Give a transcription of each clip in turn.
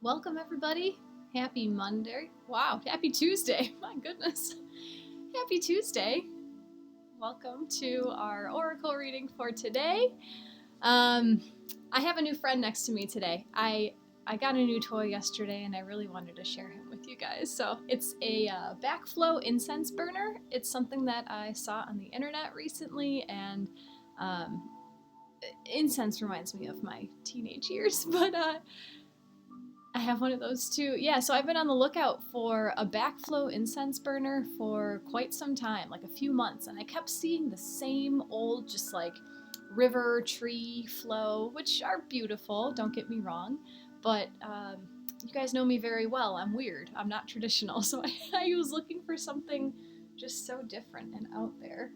Welcome, everybody. Happy Monday. Wow, happy Tuesday. My goodness. Happy Tuesday. Welcome to our oracle reading for today. I have a new friend next to me today. I got a new toy yesterday and I really wanted to share him with you guys. So it's a backflow incense burner. It's something that I saw on the internet recently, and incense reminds me of my teenage years, but I have one of those too. Yeah, so I've been on the lookout for a backflow incense burner for quite some time, like a few months, and I kept seeing the same old, just like river, tree flow, which are beautiful, don't get me wrong, but you guys know me very well. I'm weird. I'm not traditional, so I was looking for something just so different and out there.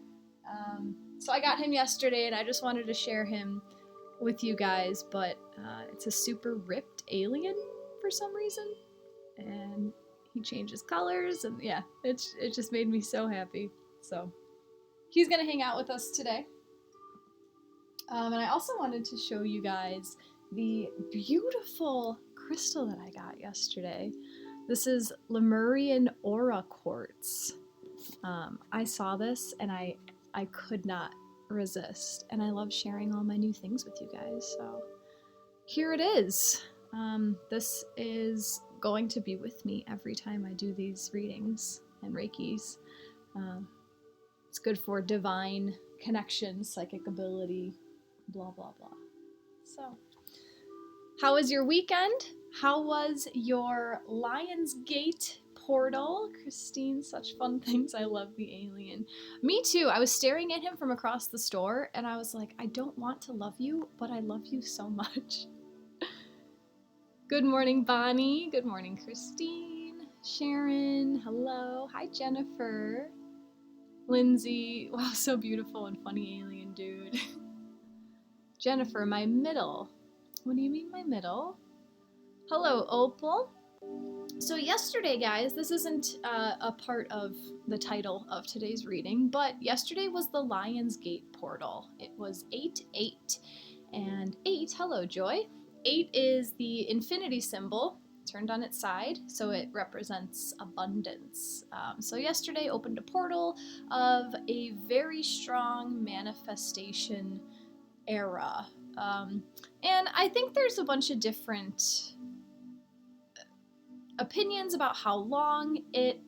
So I got him yesterday, and I just wanted to share him with you guys, but it's a super ripped alien for some reason, and he changes colors, and yeah, it just made me so happy. So he's gonna hang out with us today, and I also wanted to show you guys the beautiful crystal that I got yesterday. This is Lemurian Aura Quartz. I saw this and I could not resist, and I love sharing all my new things with you guys, so here it is. This is going to be with me every time I do these readings and Reikis. It's good for divine connection, psychic ability, blah, blah, blah. So, how was your weekend? How was your Lionsgate portal? Christine, such fun things. I love the alien. Me too. I was staring at him from across the store and I was like, I don't want to love you, but I love you so much. Good morning, Bonnie. Good morning, Christine. Sharon, hello. Hi, Jennifer. Lindsay, wow, so beautiful and funny alien dude. Jennifer, my middle. What do you mean, my middle? Hello, Opal. So yesterday, guys, this isn't a part of the title of today's reading, but yesterday was the Lionsgate portal. It was 8-8, and 8, hello, Joy. 8 is the infinity symbol turned on its side, so it represents abundance. So yesterday opened a portal of a very strong manifestation era. And I think there's a bunch of different opinions about how long it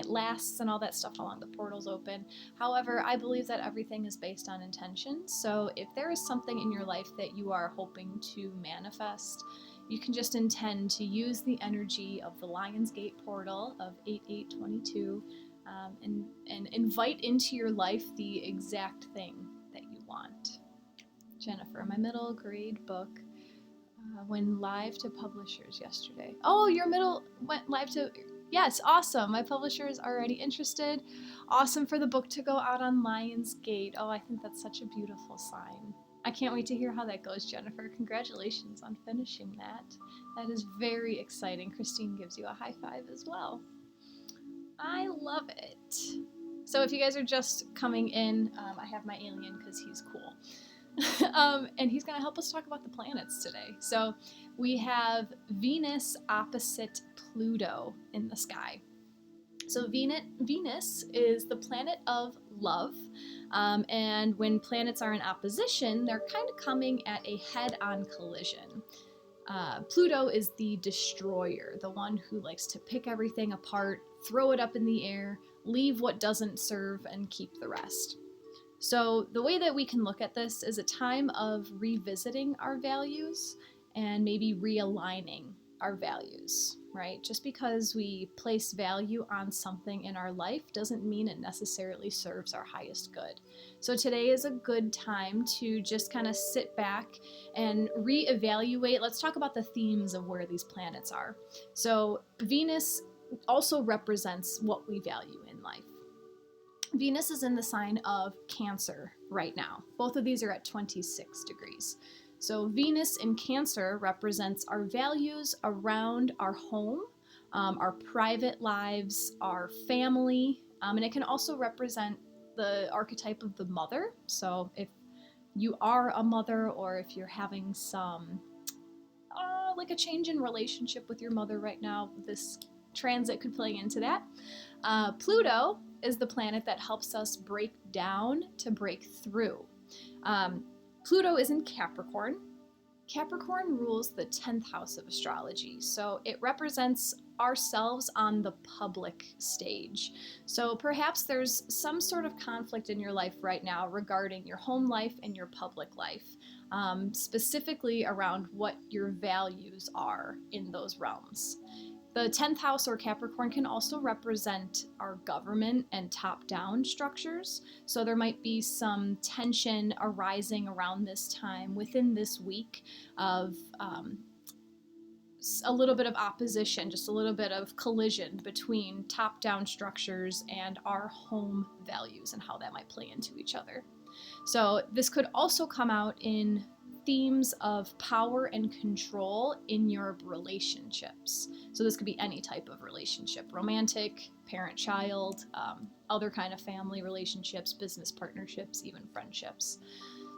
lasts and all that stuff, how long the portal's open. However, I believe that everything is based on intention. So if there is something in your life that you are hoping to manifest, you can just intend to use the energy of the Lionsgate portal of 8822 and invite into your life the exact thing that you want. Jennifer, my middle grade book went live to publishers yesterday. Oh, your middle went live to... Yes, awesome. My publisher is already interested. Awesome for the book to go out on Lionsgate. Oh, I think that's such a beautiful sign. I can't wait to hear how that goes, Jennifer. Congratulations on finishing that. That is very exciting. Christine gives you a high five as well. I love it. So if you guys are just coming in, I have my alien because he's cool. And he's going to help us talk about the planets today. So we have Venus opposite Pluto in the sky. So Venus is the planet of love, and when planets are in opposition, they're kind of coming at a head-on collision. Pluto is the destroyer, the one who likes to pick everything apart, throw it up in the air, leave what doesn't serve, and keep the rest. So the way that we can look at this is a time of revisiting our values and maybe realigning our values, right? Just because we place value on something in our life doesn't mean it necessarily serves our highest good. So today is a good time to just kind of sit back and reevaluate. Let's talk about the themes of where these planets are. So Venus also represents what we value in life. Venus is in the sign of Cancer right now. Both of these are at 26 degrees. So Venus in Cancer represents our values around our home, our private lives, our family, and it can also represent the archetype of the mother. So if you are a mother, or if you're having some like a change in relationship with your mother right now. This transit could play into that. Pluto is the planet that helps us break down to break through. Pluto is in Capricorn. Capricorn rules the 10th house of astrology, so it represents ourselves on the public stage. So perhaps there's some sort of conflict in your life right now regarding your home life and your public life, specifically around what your values are in those realms. The 10th house or Capricorn can also represent our government and top-down structures. So there might be some tension arising around this time within this week of a little bit of opposition, just a little bit of collision between top-down structures and our home values and how that might play into each other. So this could also come out in themes of power and control in your relationships. So this could be any type of relationship, romantic, parent-child, other kind of family relationships, business partnerships, even friendships.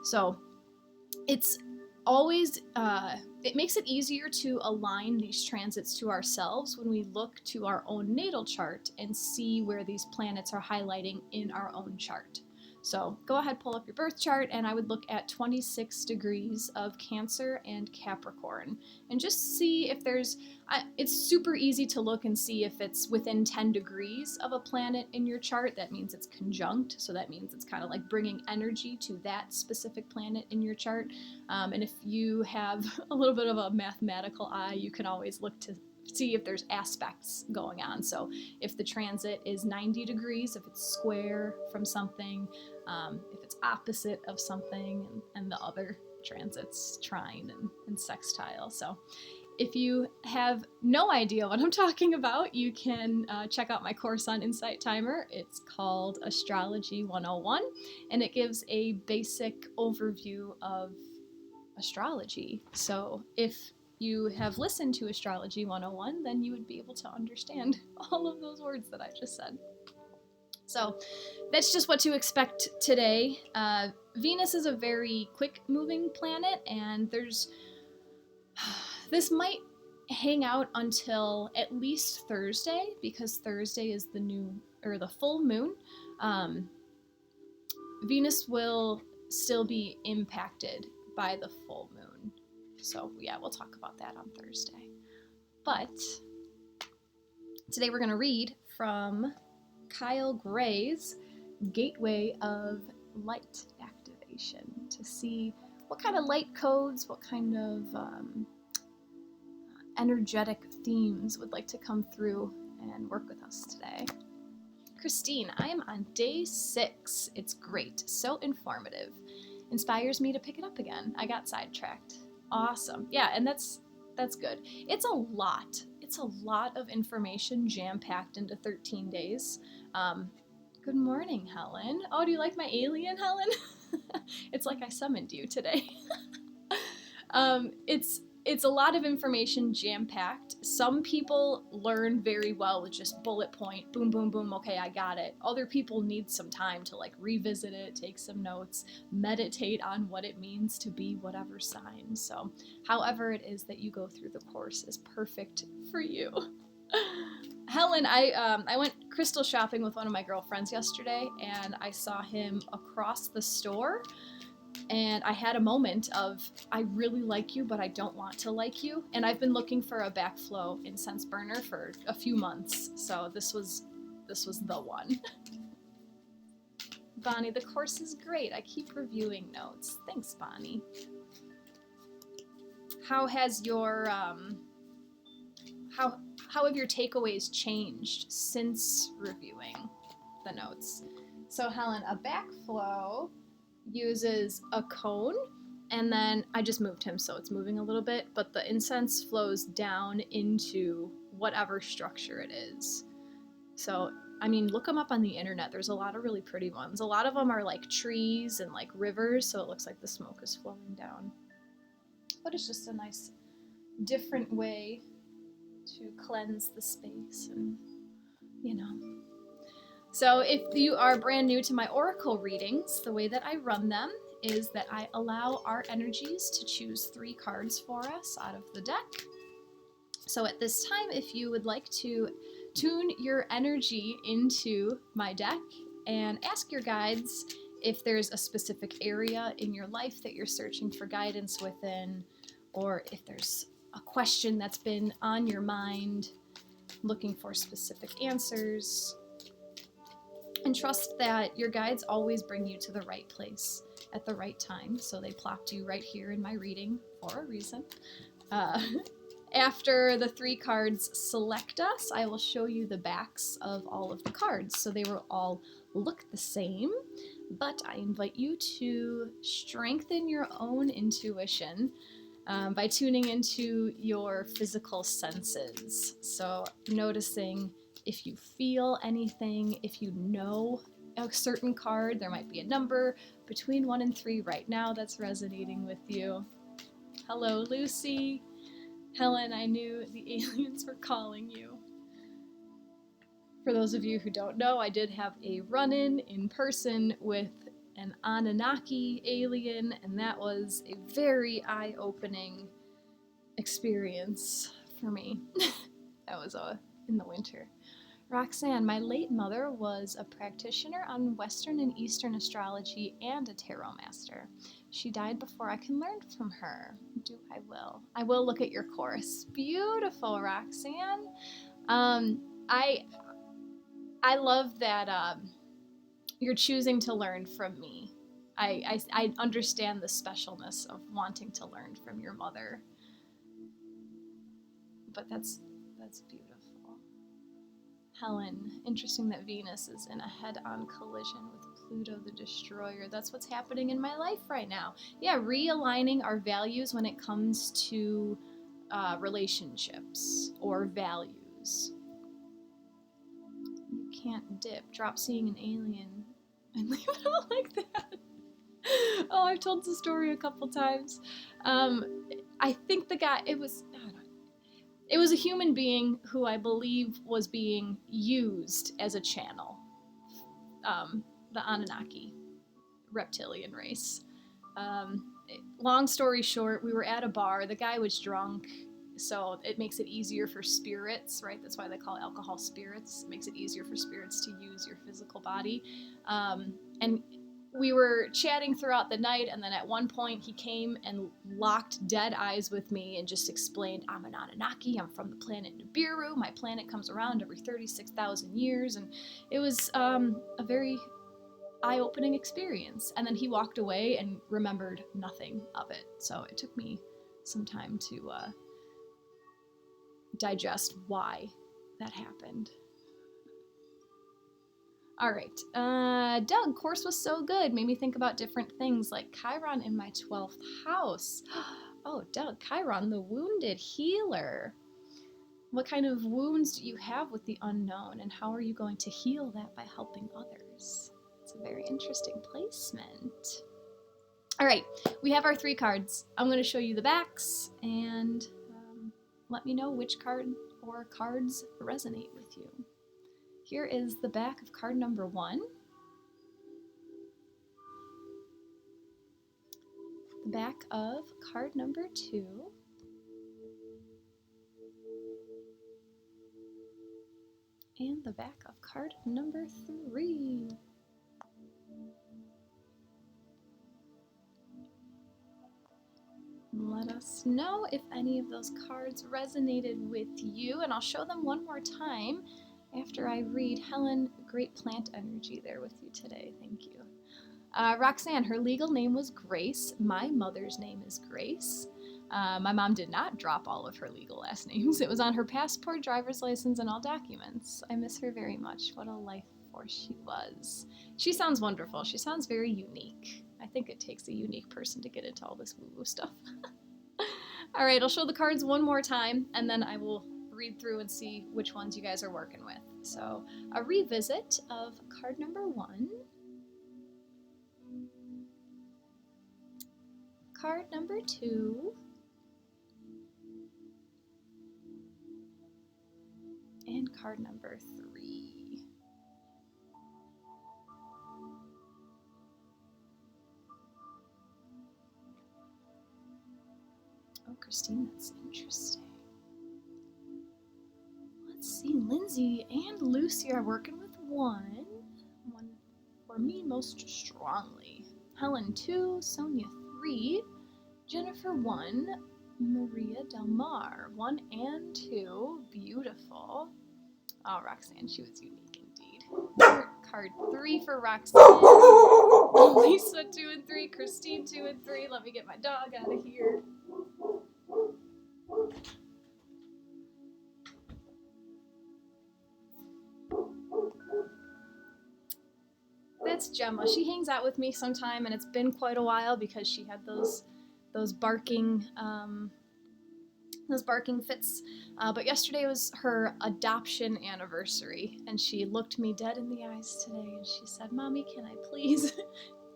So it's always, it makes it easier to align these transits to ourselves when we look to our own natal chart and see where these planets are highlighting in our own chart. So go ahead, pull up your birth chart, and I would look at 26 degrees of Cancer and Capricorn and just see if there's, it's super easy to look and see if it's within 10 degrees of a planet in your chart. That means it's conjunct, so that means it's kind of like bringing energy to that specific planet in your chart. And if you have a little bit of a mathematical eye, you can always look to see if there's aspects going on. So if the transit is 90 degrees, if it's square from something, if it's opposite of something, and the other transits trine and sextile. So if you have no idea what I'm talking about, you can check out my course on Insight Timer. It's called Astrology 101, and it gives a basic overview of astrology. So if you have listened to Astrology 101, then you would be able to understand all of those words that I just said. So that's just what to expect today. Venus is a very quick-moving planet, and this might hang out until at least Thursday, because Thursday is the full moon. Venus will still be impacted by the full moon. So yeah, we'll talk about that on Thursday. But today we're going to read from Kyle Gray's Gateway of Light Activation to see what kind of light codes, what kind of energetic themes would like to come through and work with us today. Christine, I am on day 6. It's great, so informative. Inspires me to pick it up again. I got sidetracked. Awesome. Yeah, and that's good. It's a lot. It's a lot of information jam-packed into 13 days. Good morning, Helen. Oh, do you like my alien, Helen? It's like I summoned you today. It's a lot of information jam-packed. Some people learn very well with just bullet point, boom, boom, boom, okay, I got it. Other people need some time to like revisit it, take some notes, meditate on what it means to be whatever sign. So however it is that you go through the course is perfect for you. Helen, I went crystal shopping with one of my girlfriends yesterday, and I saw him across the store. And I had a moment of, I really like you, but I don't want to like you. And I've been looking for a backflow incense burner for a few months. So this was the one. Bonnie, the course is great. I keep reviewing notes. Thanks, Bonnie. How has your, how have your takeaways changed since reviewing the notes? So Helen, a backflow uses a cone, and then I just moved him so it's moving a little bit, but the incense flows down into whatever structure it is. So, I mean, look them up on the internet. There's a lot of really pretty ones. A lot of them are like trees and like rivers, so it looks like the smoke is flowing down. But it's just a nice, different way to cleanse the space and, you know. So if you are brand new to my oracle readings, the way that I run them is that I allow our energies to choose 3 cards for us out of the deck. So at this time, if you would like to tune your energy into my deck and ask your guides if there's a specific area in your life that you're searching for guidance within, or if there's a question that's been on your mind, looking for specific answers, and trust that your guides always bring you to the right place at the right time. So they plopped you right here in my reading for a reason. After the 3 cards select us, I will show you the backs of all of the cards. So they will all look the same, but I invite you to strengthen your own intuition by tuning into your physical senses. So noticing if you feel anything, if you know a certain card, there might be a number between 1 and 3 right now that's resonating with you. Hello, Lucy. Helen, I knew the aliens were calling you. For those of you who don't know, I did have a run-in in person with an Anunnaki alien, and that was a very eye-opening experience for me. That was in the winter. Roxanne, my late mother was a practitioner on Western and Eastern astrology and a tarot master. She died before I can learn from her. I will. I will look at your course. Beautiful, Roxanne. I love that you're choosing to learn from me. I understand the specialness of wanting to learn from your mother. But that's beautiful. Helen, interesting that Venus is in a head-on collision with Pluto the Destroyer. That's what's happening in my life right now. Yeah, realigning our values when it comes to relationships or values. You can't dip. Drop seeing an alien and leave it all like that. Oh, I've told the story a couple times. I think the guy, it was a human being who I believe was being used as a channel. The Anunnaki reptilian race. Long story short, we were at a bar. The guy was drunk, so it makes it easier for spirits, right? That's why they call alcohol spirits. It makes it easier for spirits to use your physical body. And we were chatting throughout the night, and then at one point he came and locked dead eyes with me and just explained, I'm an Anunnaki, I'm from the planet Nibiru, my planet comes around every 36,000 years, and it was a very eye-opening experience. And then he walked away and remembered nothing of it, so it took me some time to digest why that happened. All right, Doug, course was so good. Made me think about different things like Chiron in my 12th house. Oh, Doug, Chiron, the wounded healer. What kind of wounds do you have with the unknown, and how are you going to heal that by helping others? It's a very interesting placement. All right, we have our 3 cards. I'm going to show you the backs, and let me know which card or cards resonate with you. Here is the back of card number 1, the back of card number 2, and the back of card number 3. Let us know if any of those cards resonated with you, and I'll show them one more time after I read. Helen, great plant energy there with you today. Thank you. Roxanne, her legal name was Grace. My mother's name is Grace. My mom did not drop all of her legal last names. It was on her passport, driver's license, and all documents. I miss her very much. What a life force she was. She sounds wonderful. She sounds very unique. I think it takes a unique person to get into all this woo-woo stuff. All right, I'll show the cards one more time, and then I will read through and see which ones you guys are working with. So, a revisit of card number 1, card number 2, and card number 3. Lindsay and Lucy are working with one for me most strongly. Helen 2, Sonia 3, Jennifer 1, Maria Del Mar 1 and 2, beautiful. Oh, Roxanne, she was unique indeed. Card 3 for Roxanne, Lisa 2 and 3, Christine 2 and 3. Let me get my dog out of here. That's Gemma. She hangs out with me sometime, and it's been quite a while because she had those barking fits. But yesterday was her adoption anniversary, and she looked me dead in the eyes today, and she said, "Mommy, can I please,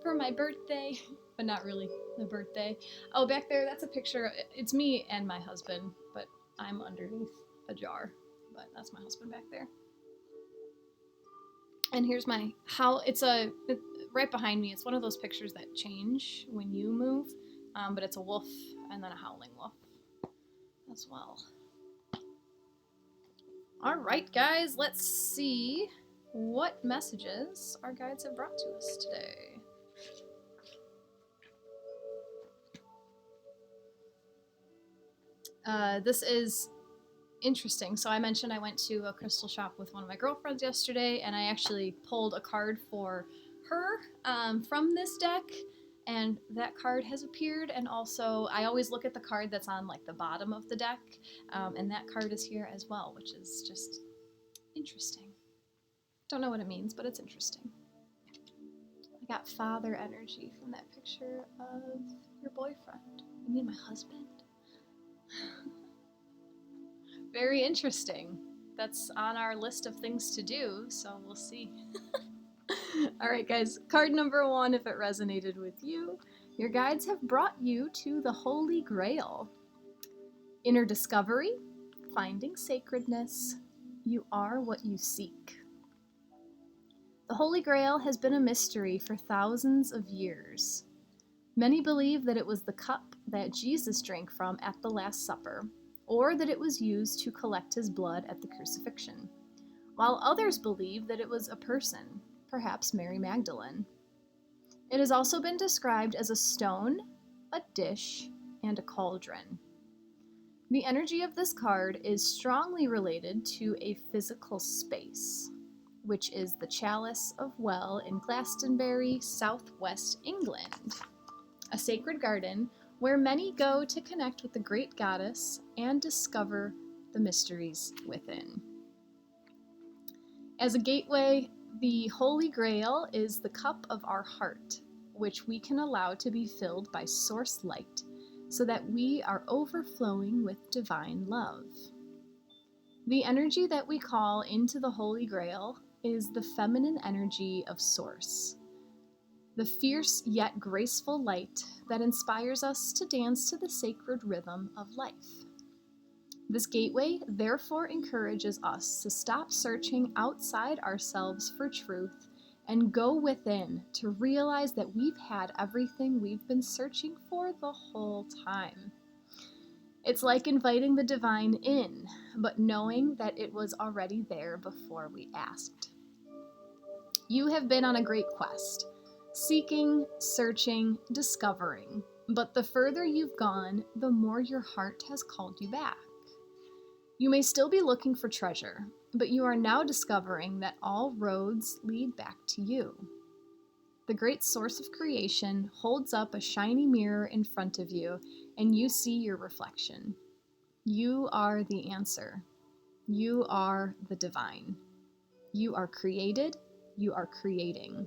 for my birthday?" But not really the birthday. Oh, back there, that's a picture. It's me and my husband, but I'm underneath a jar. But that's my husband back there. And here's my right behind me. It's one of those pictures that change when you move, but it's a wolf and then a howling wolf as well. All right, guys, let's see what messages our guides have brought to us today. This is interesting. So I mentioned I went to a crystal shop with one of my girlfriends yesterday, and I actually pulled a card for her from this deck, and that card has appeared. And also I always look at the card that's on like the bottom of the deck, and that card is here as well, which is just interesting. Don't know what it means, but it's interesting. I got father energy from that picture of your boyfriend. You mean my husband? Very interesting. That's on our list of things to do, so we'll see. All right, guys, card number 1, if it resonated with you, your guides have brought you to the Holy Grail. Inner discovery, finding sacredness, you are what you seek. The Holy Grail has been a mystery for thousands of years. Many believe that it was the cup that Jesus drank from at the Last Supper, or that it was used to collect his blood at the crucifixion, while others believe that it was a person, perhaps Mary Magdalene. It has also been described as a stone, a dish, and a cauldron. The energy of this card is strongly related to a physical space, which is the Chalice of Well in Glastonbury, southwest England, a sacred garden where many go to connect with the great goddess and discover the mysteries within. As a gateway, the Holy Grail is the cup of our heart, which we can allow to be filled by source light so that we are overflowing with divine love. The energy that we call into the Holy Grail is the feminine energy of Source, the fierce yet graceful light that inspires us to dance to the sacred rhythm of life. This gateway therefore encourages us to stop searching outside ourselves for truth and go within to realize that we've had everything we've been searching for the whole time. It's like inviting the divine in, but knowing that it was already there before we asked. You have been on a great quest, seeking, searching, discovering, but the further you've gone, the more your heart has called you back. You may still be looking for treasure, but you are now discovering that all roads lead back to you. The great source of creation holds up a shiny mirror in front of you, and you see your reflection. You are the answer. You are the divine. You are created. You are creating.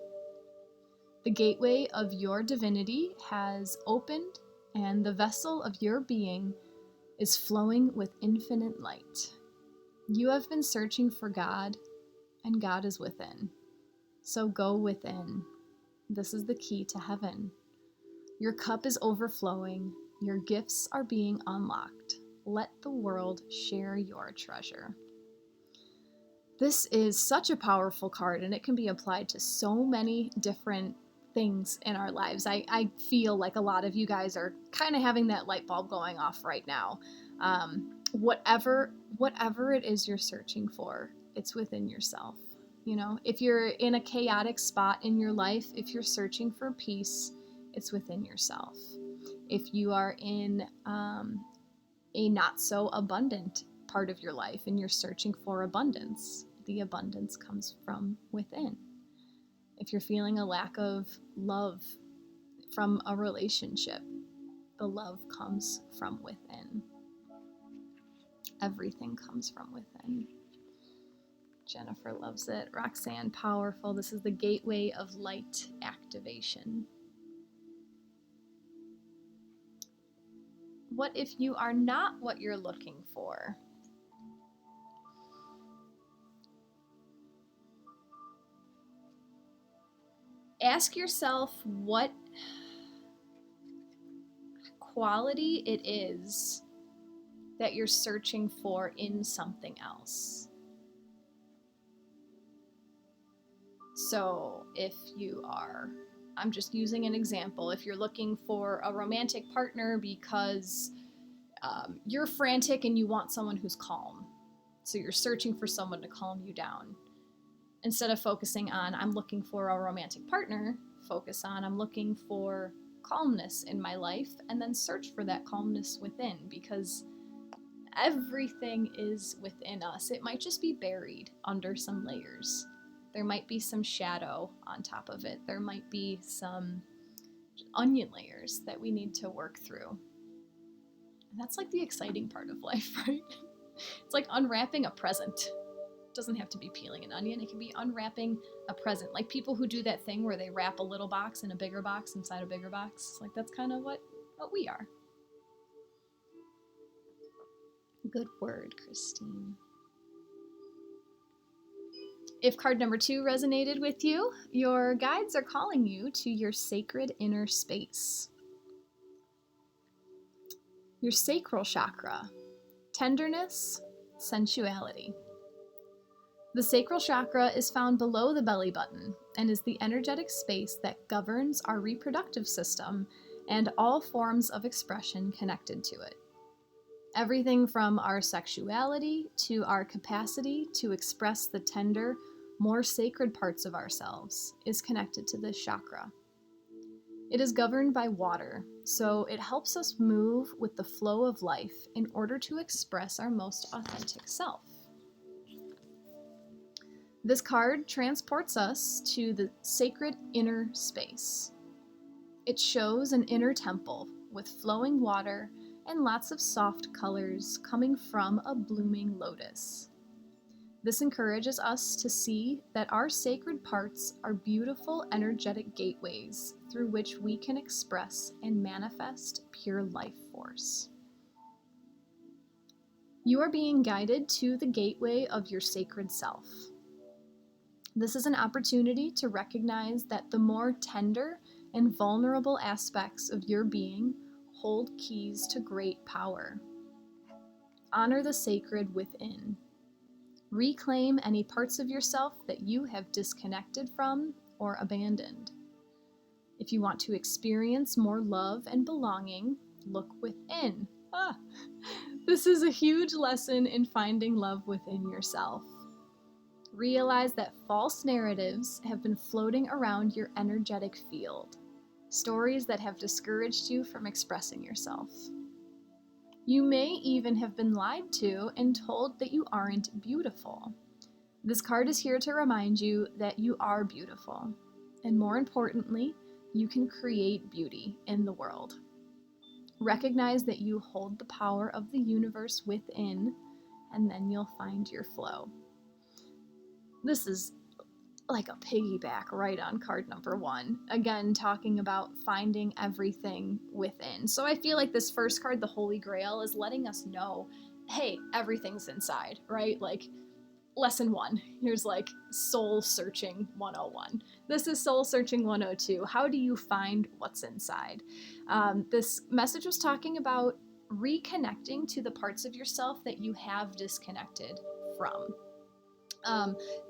The gateway of your divinity has opened, and the vessel of your being is flowing with infinite light. You have been searching for God, and God is within. So go within. This is the key to heaven. Your cup is overflowing. Your gifts are being unlocked. Let the world share your treasure. This is such a powerful card, and it can be applied to so many different things in our lives. I feel like a lot of you guys are kind of having that light bulb going off right now. Whatever it is you're searching for, it's within yourself. You know, if you're in a chaotic spot in your life, if you're searching for peace, it's within yourself. If you are in a not so abundant part of your life and you're searching for abundance, the abundance comes from within. If you're feeling a lack of love from a relationship, the love comes from within. Everything comes from within. Jennifer loves it. Roxanne, powerful. This is the gateway of light activation. What if you are not what you're looking for? Ask yourself what quality it is that you're searching for in something else. So if you are, I'm just using an example, if you're looking for a romantic partner because you're frantic and you want someone who's calm, so you're searching for someone to calm you down. Instead of focusing on, I'm looking for a romantic partner, focus on, I'm looking for calmness in my life, and then search for that calmness within, because everything is within us. It might just be buried under some layers. There might be some shadow on top of it. There might be some onion layers that we need to work through. And that's like the exciting part of life, right? It's like unwrapping a present. It doesn't have to be peeling an onion. It can be unwrapping a present. Like people who do that thing where they wrap a little box in a bigger box inside a bigger box. Like that's kind of what we are. Good word, Christine. If card number 2 resonated with you, your guides are calling you to your sacred inner space. Your sacral chakra, tenderness, sensuality. The sacral chakra is found below the belly button and is the energetic space that governs our reproductive system and all forms of expression connected to it. Everything from our sexuality to our capacity to express the tender, more sacred parts of ourselves is connected to this chakra. It is governed by water, so it helps us move with the flow of life in order to express our most authentic self. This card transports us to the sacred inner space. It shows an inner temple with flowing water and lots of soft colors coming from a blooming lotus. This encourages us to see that our sacred parts are beautiful energetic gateways through which we can express and manifest pure life force. You are being guided to the gateway of your sacred self. This is an opportunity to recognize that the more tender and vulnerable aspects of your being hold keys to great power. Honor the sacred within. Reclaim any parts of yourself that you have disconnected from or abandoned. If you want to experience more love and belonging, look within. This is a huge lesson in finding love within yourself. Realize that false narratives have been floating around your energetic field. Stories that have discouraged you from expressing yourself. You may even have been lied to and told that you aren't beautiful. This card is here to remind you that you are beautiful, and more importantly, you can create beauty in the world. Recognize that you hold the power of the universe within, and then you'll find your flow. This is like a piggyback right on card number 1. Again, talking about finding everything within. So I feel like this first card, the Holy Grail, is letting us know, hey, everything's inside, right? Like lesson 1, here's like soul searching 101. This is soul searching 102. How do you find what's inside? This message was talking about reconnecting to the parts of yourself that you have disconnected from.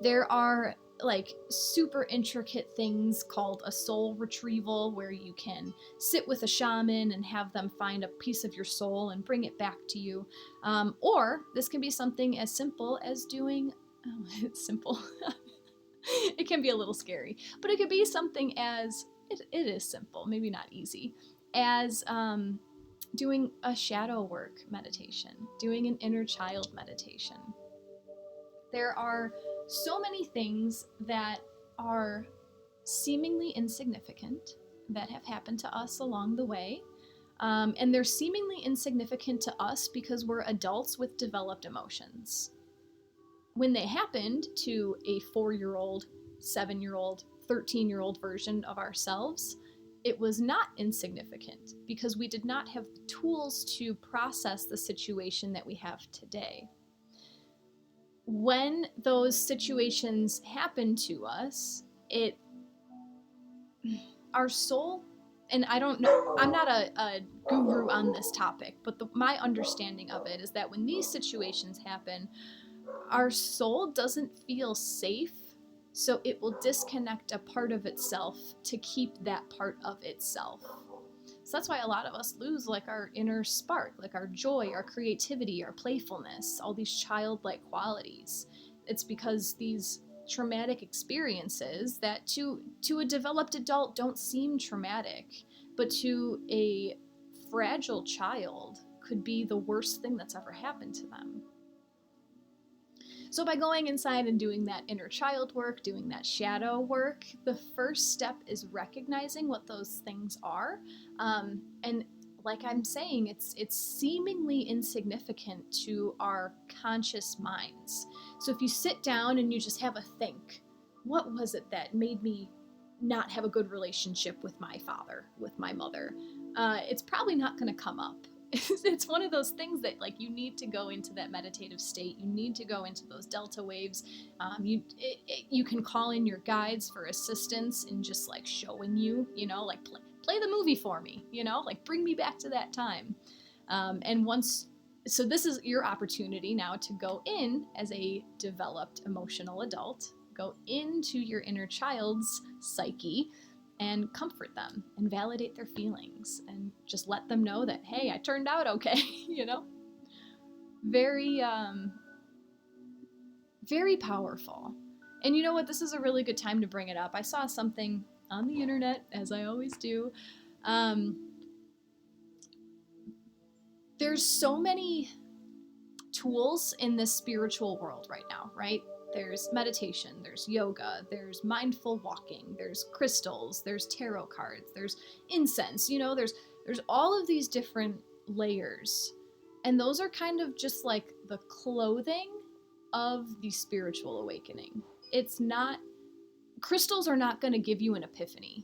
There are like super intricate things called a soul retrieval, where you can sit with a shaman and have them find a piece of your soul and bring it back to you. Or this can be something as simple as doing It's simple. It can be a little scary, but it could be something as, it is simple, maybe not easy, as doing a shadow work meditation, doing an inner child meditation. There are so many things that are seemingly insignificant that have happened to us along the way. And they're seemingly insignificant to us because we're adults with developed emotions. When they happened to a 4-year-old, 7-year-old, 13-year-old version of ourselves, it was not insignificant because we did not have the tools to process the situation that we have today. When those situations happen to us, our soul, and I don't know, I'm not a guru on this topic, but my understanding of it is that when these situations happen, our soul doesn't feel safe, so it will disconnect a part of itself to keep that part of itself. So that's why a lot of us lose like our inner spark, like our joy, our creativity, our playfulness, all these childlike qualities. It's because these traumatic experiences that to a developed adult don't seem traumatic, but to a fragile child could be the worst thing that's ever happened to them. So by going inside and doing that inner child work, doing that shadow work, the first step is recognizing what those things are. And like I'm saying, it's seemingly insignificant to our conscious minds. So if you sit down and you just have a think, what was it that made me not have a good relationship with my father, with my mother? It's probably not going to come up. It's one of those things that like you need to go into that meditative state. You need to go into those delta waves. You can call in your guides for assistance in just like showing you, like play the movie for me, like bring me back to that time. So this is your opportunity now to go in as a developed emotional adult, go into your inner child's psyche and comfort them and validate their feelings and just let them know that, hey, I turned out okay, Very, very powerful. And you know what? This is a really good time to bring it up. I saw something on the internet, as I always do. There's so many tools in this spiritual world right now, right? There's meditation, there's yoga, there's mindful walking, there's crystals, there's tarot cards, there's incense, there's all of these different layers. And those are kind of just like the clothing of the spiritual awakening. Crystals are not going to give you an epiphany.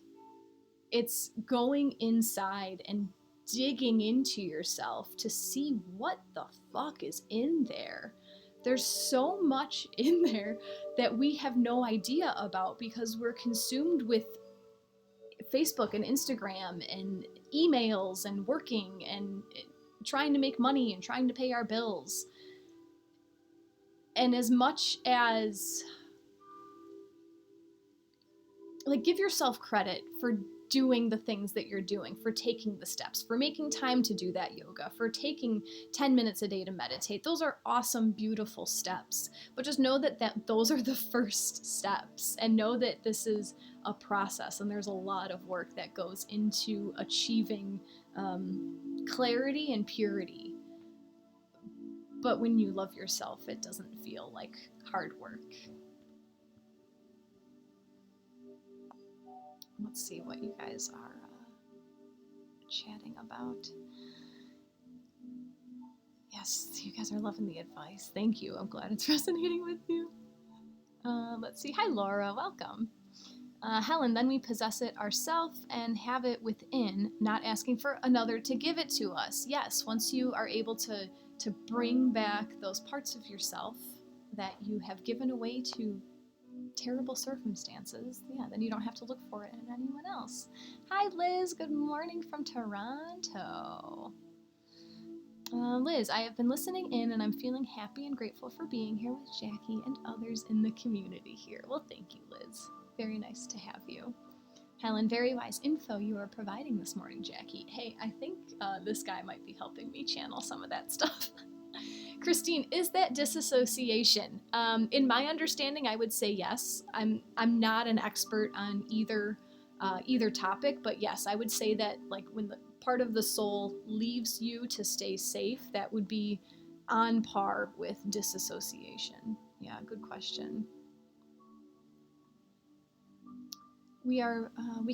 It's going inside and digging into yourself to see what the fuck is in there. There's so much in there that we have no idea about because we're consumed with Facebook and Instagram and emails and working and trying to make money and trying to pay our bills. And as much as, like, give yourself credit for doing the things that you're doing, for taking the steps, for making time to do that yoga, for taking 10 minutes a day to meditate. Those are awesome, beautiful steps. But just know that those are the first steps, and know that this is a process and there's a lot of work that goes into achieving clarity and purity. But when you love yourself, it doesn't feel like hard work. Let's see what you guys are chatting about. Yes, you guys are loving the advice. Thank you. I'm glad it's resonating with you. Let's see. Hi, Laura. Welcome. Helen, then we possess it ourselves and have it within, not asking for another to give it to us. Yes, once you are able to bring back those parts of yourself that you have given away to terrible circumstances, then you don't have to look for it in anyone else. Hi, Liz. Good morning from Toronto. Liz, I have been listening in and I'm feeling happy and grateful for being here with Jacqui and others in the community here. Well, thank you, Liz. Very nice to have you. Helen, very wise info you are providing this morning, Jacqui. Hey, I think this guy might be helping me channel some of that stuff. Christine, is that disassociation? In my understanding, I would say yes. I'm not an expert on either topic, but yes, I would say that like when the part of the soul leaves you to stay safe, that would be on par with disassociation. Yeah, good question. We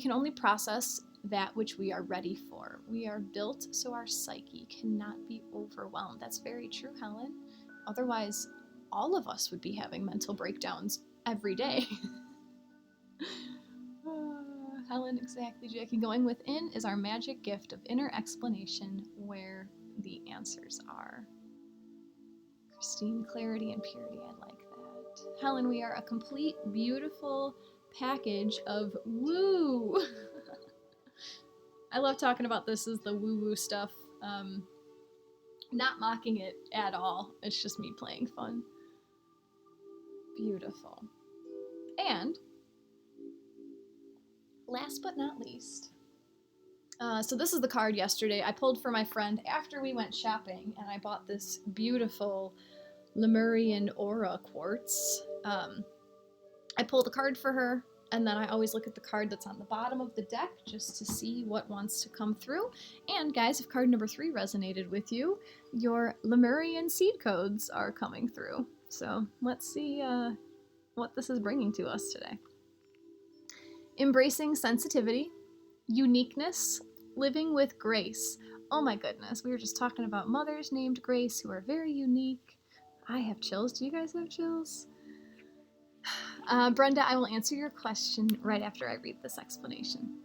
can only process that which we are ready for. We are built so our psyche cannot be overwhelmed. That's very true, Helen. Otherwise, all of us would be having mental breakdowns every day. Helen, exactly, Jackie. Going within is our magic gift of inner explanation where the answers are. Christine, clarity and purity, I like that. Helen, we are a complete, beautiful package of woo. I love talking about this as the woo-woo stuff. Not mocking it at all. It's just me playing fun. Beautiful. And last but not least, so this is the card yesterday I pulled for my friend after we went shopping, and I bought this beautiful Lemurian aura quartz. I pulled a card for her, and then I always look at the card that's on the bottom of the deck just to see what wants to come through. And guys, if card number 3 resonated with you, your Lemurian seed codes are coming through. So let's see what this is bringing to us today. Embracing sensitivity, uniqueness, living with grace. Oh my goodness, we were just talking about mothers named Grace who are very unique. I have chills. Do you guys have chills? Brenda, I will answer your question right after I read this explanation.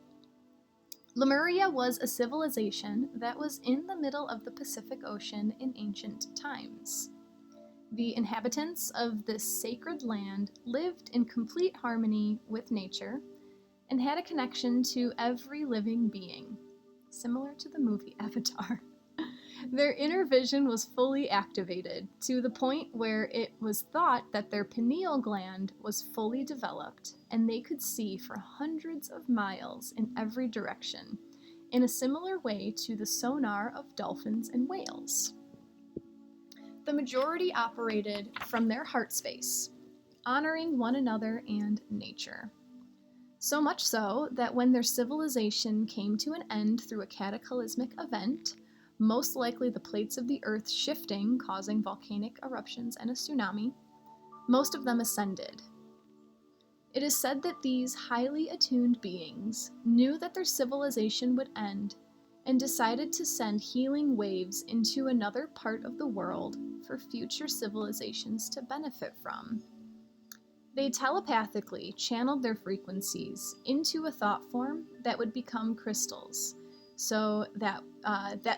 Lemuria was a civilization that was in the middle of the Pacific Ocean in ancient times. The inhabitants of this sacred land lived in complete harmony with nature and had a connection to every living being, similar to the movie Avatar. Their inner vision was fully activated to the point where it was thought that their pineal gland was fully developed and they could see for hundreds of miles in every direction, in a similar way to the sonar of dolphins and whales. The majority operated from their heart space, honoring one another and nature. So much so that when their civilization came to an end through a cataclysmic event, most likely the plates of the earth shifting, causing volcanic eruptions and a tsunami, most of them ascended. It is said that these highly attuned beings knew that their civilization would end and decided to send healing waves into another part of the world for future civilizations to benefit from. They telepathically channeled their frequencies into a thought form that would become crystals, so that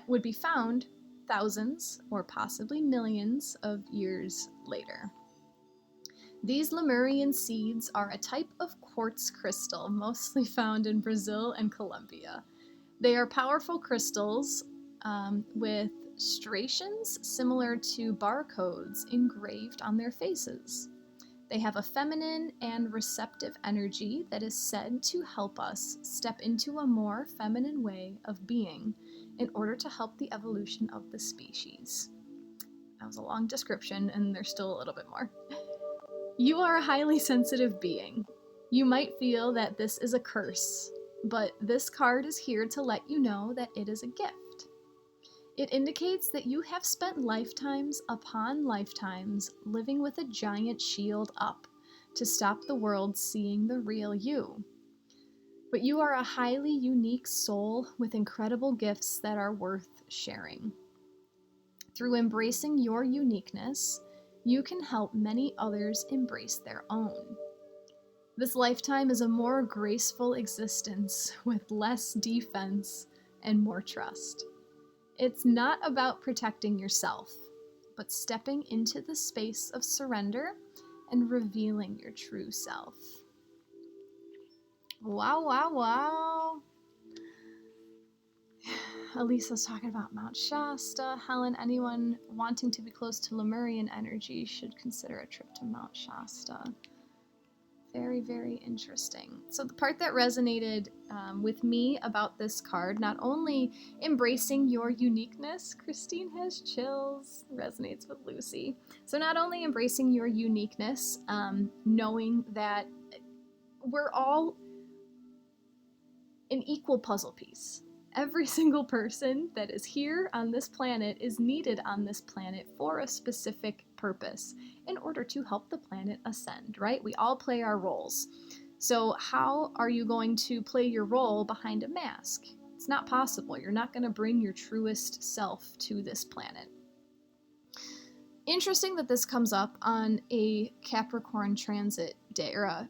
would be found thousands or possibly millions of years later. These Lemurian seeds are a type of quartz crystal mostly found in Brazil and Colombia. They are powerful crystals with striations similar to barcodes engraved on their faces. They have a feminine and receptive energy that is said to help us step into a more feminine way of being in order to help the evolution of the species. That was a long description, and there's still a little bit more. You are a highly sensitive being. You might feel that this is a curse, but this card is here to let you know that it is a gift. It indicates that you have spent lifetimes upon lifetimes living with a giant shield up to stop the world seeing the real you. But you are a highly unique soul with incredible gifts that are worth sharing. Through embracing your uniqueness, you can help many others embrace their own. This lifetime is a more graceful existence with less defense and more trust. It's not about protecting yourself, but stepping into the space of surrender and revealing your true self. Wow, wow, wow. Elisa's talking about Mount Shasta. Helen, anyone wanting to be close to Lemurian energy should consider a trip to Mount Shasta. Very, very interesting. So the part that resonated with me about this card, not only embracing your uniqueness, Christine has chills, resonates with Lucy. So not only embracing your uniqueness, knowing that we're all an equal puzzle piece. Every single person that is here on this planet is needed on this planet for a specific purpose in order to help the planet ascend, right? We all play our roles. So how are you going to play your role behind a mask? It's not possible. You're not going to bring your truest self to this planet. Interesting that this comes up on a Capricorn transit day, or a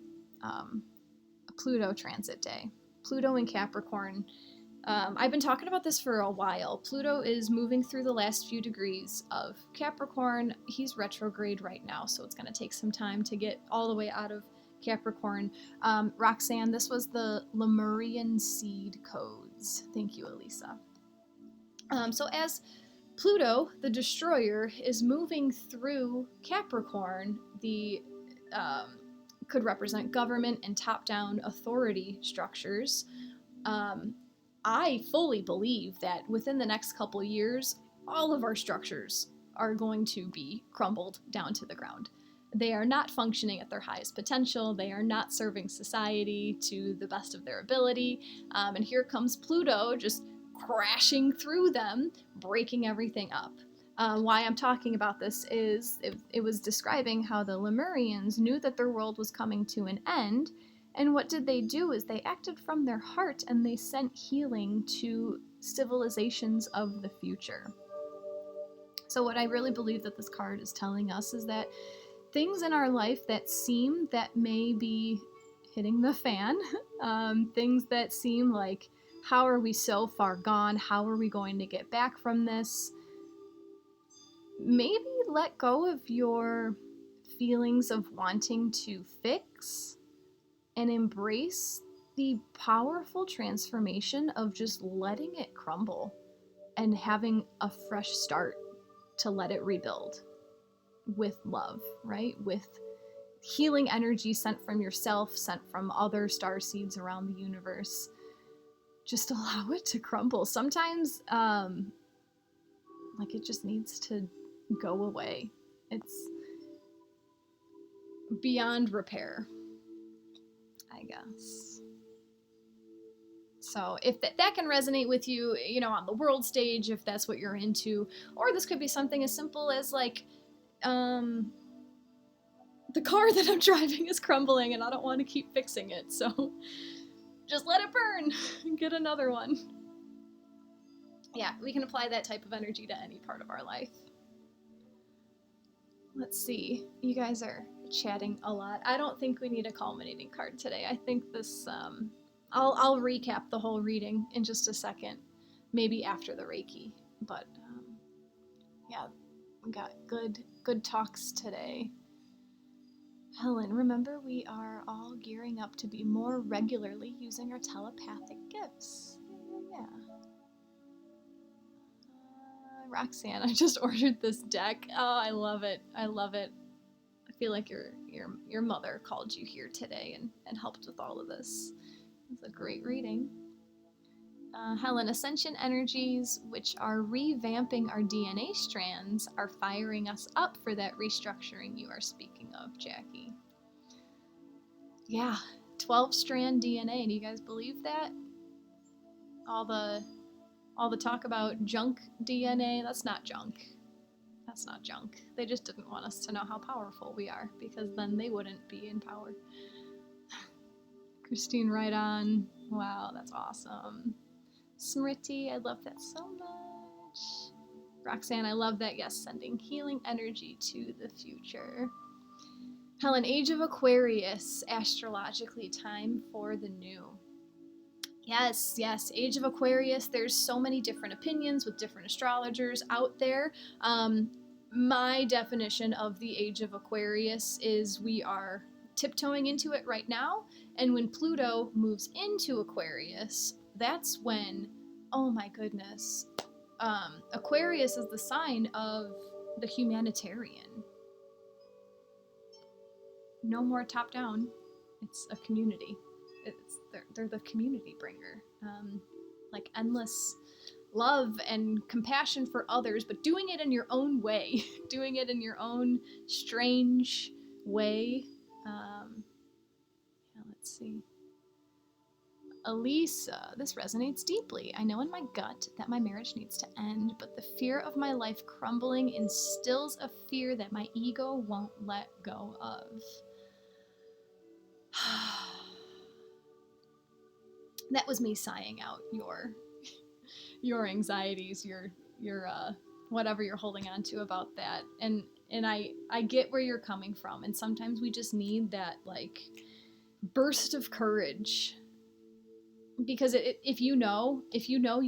Pluto transit day. Pluto in Capricorn. I've been talking about this for a while. Pluto is moving through the last few degrees of Capricorn. He's retrograde right now, so it's going to take some time to get all the way out of Capricorn. Roxanne, this was the Lemurian seed codes. Thank you, Elisa. So as Pluto, the destroyer, is moving through Capricorn, the could represent government and top-down authority structures. I fully believe that within the next couple years, all of our structures are going to be crumbled down to the ground. They are not functioning at their highest potential. They are not serving society to the best of their ability. And here comes Pluto just crashing through them, breaking everything up. Why I'm talking about this is it was describing how the Lemurians knew that their world was coming to an end, and what did they do is they acted from their heart and they sent healing to civilizations of the future. So what I really believe that this card is telling us is that things in our life that seem that may be hitting the fan, things that seem like, how are we so far gone? How are we going to get back from this? Maybe let go of your feelings of wanting to fix and embrace the powerful transformation of just letting it crumble and having a fresh start to let it rebuild with love, right? With healing energy sent from yourself, sent from other star seeds around the universe. Just allow it to crumble. Sometimes, it just needs to go away. It's beyond repair, I guess. So if that can resonate with you, on the world stage, if that's what you're into, or this could be something as simple as the car that I'm driving is crumbling and I don't want to keep fixing it, so just let it burn and get another one. Yeah, we can apply that type of energy to any part of our life. Let's see. You guys are chatting a lot. I don't think we need a culminating card today. I think this, I'll recap the whole reading in just a second, maybe after the Reiki. But, yeah, we got good talks today. Helen, remember we are all gearing up to be more regularly using our telepathic gifts. Yeah. Roxanne, I just ordered this deck. Oh, I love it. I love it. I feel like your mother called you here today and helped with all of this. It's a great reading. Helen, ascension energies, which are revamping our DNA strands, are firing us up for that restructuring you are speaking of, Jacqui. Yeah, 12-strand DNA. Do you guys believe that? All the talk about junk DNA, that's not junk. That's not junk. They just didn't want us to know how powerful we are, because then they wouldn't be in power. Christine, right on. Wow, that's awesome. Smriti, I love that so much. Roxanne, I love that. Yes, sending healing energy to the future. Helen, Age of Aquarius, astrologically time for the new. Yes, Age of Aquarius. There's so many different opinions with different astrologers out there. My definition of the Age of Aquarius is we are tiptoeing into it right now, and when Pluto moves into Aquarius, that's when, oh my goodness, Aquarius is the sign of the humanitarian. No more top down. It's a community. They're the community bringer. Like endless love and compassion for others, but doing it in your own way, doing it in your own strange way. Yeah, let's see. Elisa, this resonates deeply. I know in my gut that my marriage needs to end, but the fear of my life crumbling instills a fear that my ego won't let go of. That was me sighing out your anxieties, your whatever you're holding on to about that. And I get where you're coming from, and sometimes we just need that like burst of courage, because if you know if you know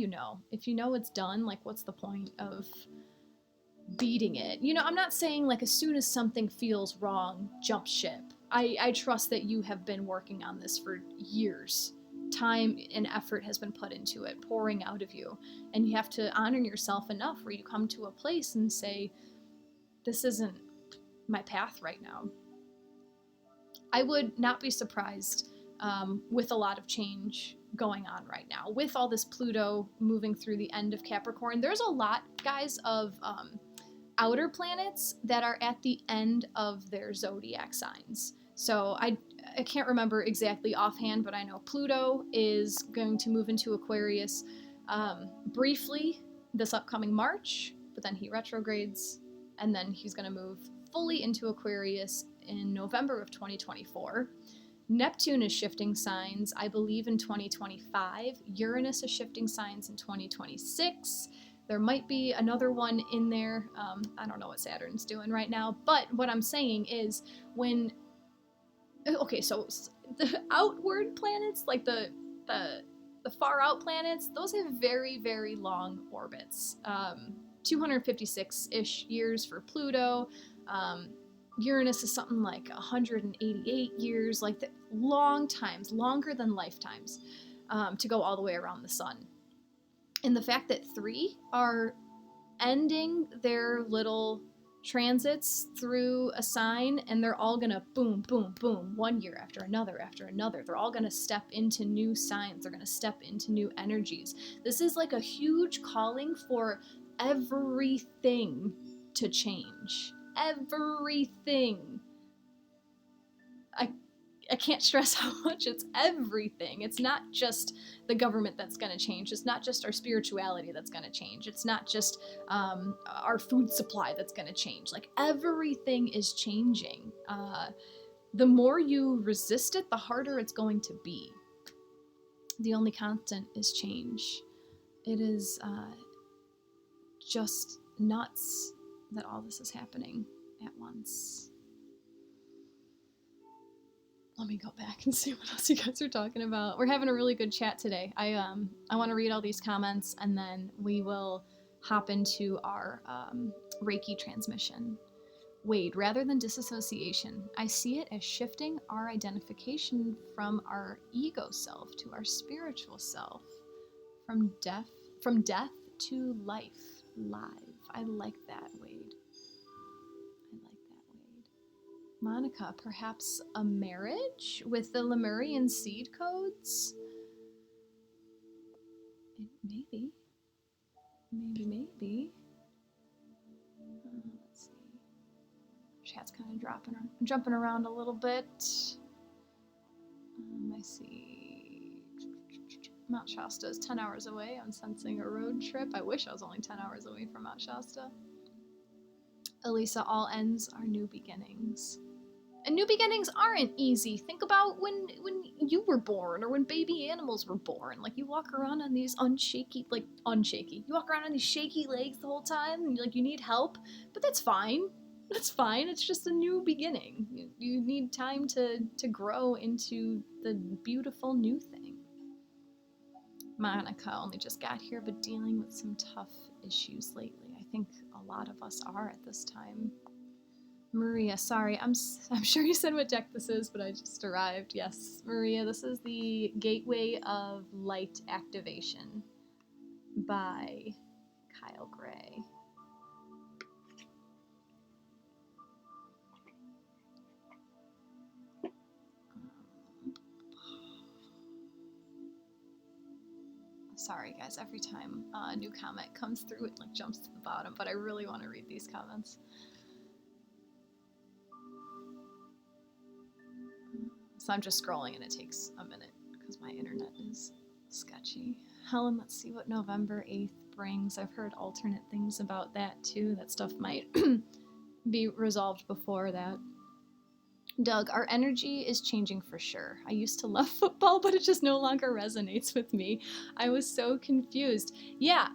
it's done, like what's the point of beating it? I'm not saying like as soon as something feels wrong, jump ship. I trust that you have been working on this for years. Time and effort has been put into it, pouring out of you, and you have to honor yourself enough where you come to a place and say, this isn't my path right now. I would not be surprised with a lot of change going on right now. With all this Pluto moving through the end of Capricorn, there's a lot, guys, of outer planets that are at the end of their zodiac signs. So I can't remember exactly offhand, but I know Pluto is going to move into Aquarius briefly this upcoming March, but then he retrogrades, and then he's going to move fully into Aquarius in November of 2024. Neptune is shifting signs, I believe, in 2025. Uranus is shifting signs in 2026. There might be another one in there. I don't know what Saturn's doing right now, but what I'm saying is so the outward planets, like the far out planets, those have very, very long orbits. 256-ish years for Pluto. Uranus is something like 188 years, like long times, longer than lifetimes, to go all the way around the sun. And the fact that 3 are ending their little transits through a sign, and they're all gonna boom, boom, boom, one year after another after another. They're all gonna step into new signs. They're gonna step into new energies. This is like a huge calling for everything to change. Everything. I can't stress how much it's everything. It's not just the government that's going to change. It's not just our spirituality that's going to change. It's not just our food supply that's going to change. Like, everything is changing. The more you resist it, the harder it's going to be. The only constant is change. It is just nuts that all this is happening at once. Let me go back and see what else you guys are talking about. We're having a really good chat today. I want to read all these comments, and then we will hop into our Reiki transmission. Wade, rather than disassociation, I see it as shifting our identification from our ego self to our spiritual self, from death to life, live. I like that, Wade. Monica, perhaps a marriage with the Lemurian seed codes? Maybe. Let's see. Chat's kind of jumping around a little bit. I see. Mount Shasta is 10 hours away. I'm sensing a road trip. I wish I was only 10 hours away from Mount Shasta. Elisa, all ends are new beginnings. And new beginnings aren't easy. Think about when you were born, or when baby animals were born. Like, you walk around on these unshaky. You walk around on these shaky legs the whole time, and you need help. But that's fine. That's fine. It's just a new beginning. You need time to grow into the beautiful new thing. Monica only just got here, but dealing with some tough issues lately. I think a lot of us are at this time. Maria, sorry, I'm sure you said what deck this is, but I just arrived. Yes, Maria, this is the Gateway of Light Activation by Kyle Gray. Sorry guys, every time a new comment comes through, it like jumps to the bottom, but I really want to read these comments. So I'm just scrolling and it takes a minute because my internet is sketchy. Helen, let's see what November 8th brings. I've heard alternate things about that too. That stuff might be resolved before that. Doug, our energy is changing for sure. I used to love football, but it just no longer resonates with me. I was so confused. Yeah,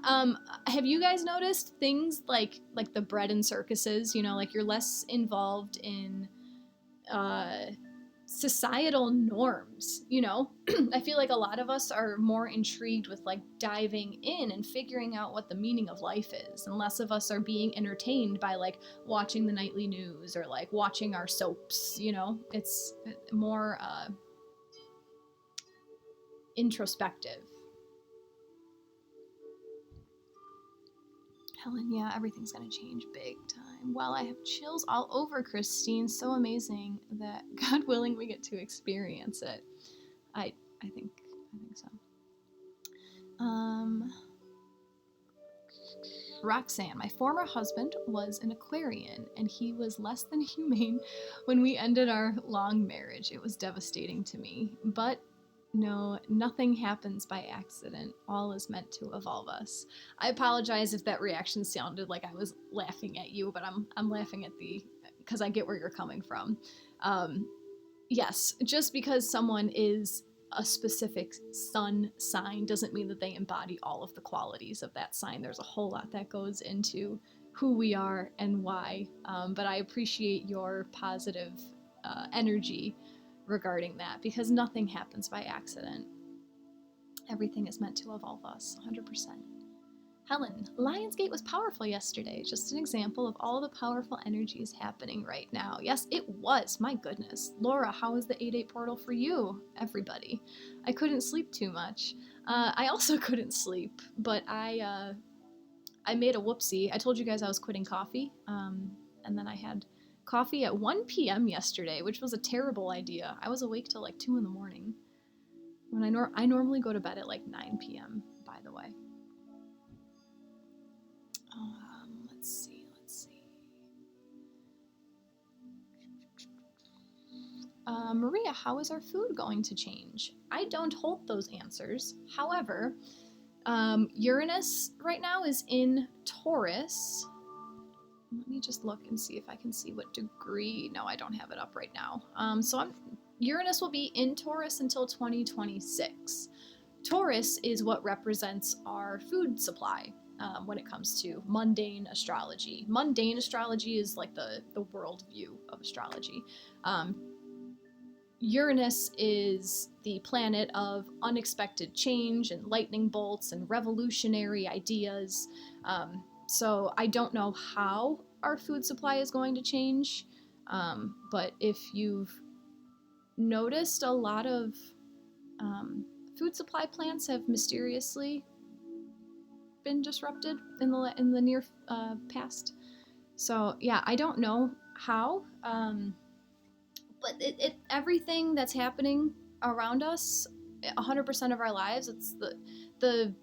have you guys noticed things like the bread and circuses, you know, like you're less involved in societal norms, you know? I feel like a lot of us are more intrigued with like diving in and figuring out what the meaning of life is, and less of us are being entertained by like watching the nightly news or like watching our soaps, you know? It's more introspective. Helen, yeah, everything's gonna change big time. Well, I have chills all over, Christine. So amazing that, God willing, we get to experience it. I think so. Roxanne, my former husband was an Aquarian, and he was less than humane when we ended our long marriage. It was devastating to me, but no, nothing happens by accident. All is meant to evolve us. I apologize if that reaction sounded like I was laughing at you, but I'm laughing at because I get where you're coming from. Yes, just because someone is a specific sun sign doesn't mean that they embody all of the qualities of that sign. There's a whole lot that goes into who we are and why. But I appreciate your positive energy regarding that, because nothing happens by accident. Everything is meant to evolve us, 100%. Helen, Lionsgate was powerful yesterday. Just an example of all the powerful energies happening right now. Yes, it was. My goodness. Laura, how was the 8-8 portal for you? Everybody. I couldn't sleep too much. I also couldn't sleep, but I made a whoopsie. I told you guys I was quitting coffee, and then I had coffee at 1 p.m. yesterday, which was a terrible idea. I was awake till like 2 in the morning. When I normally go to bed at like 9 p.m., by the way. Let's see. Maria, how is our food going to change? I don't hold those answers. However, Uranus right now is in Taurus. Let me just look and see if I can see what degree. No, I don't have it up right now. Uranus will be in Taurus until 2026. Taurus is what represents our food supply. When it comes to mundane astrology. Mundane astrology is like the world view of astrology. Uranus is the planet of unexpected change and lightning bolts and revolutionary ideas. So I don't know how our food supply is going to change, but if you've noticed, a lot of food supply plants have mysteriously been disrupted in the near past. So yeah, I don't know how, but everything that's happening around us, 100% of our lives, it's the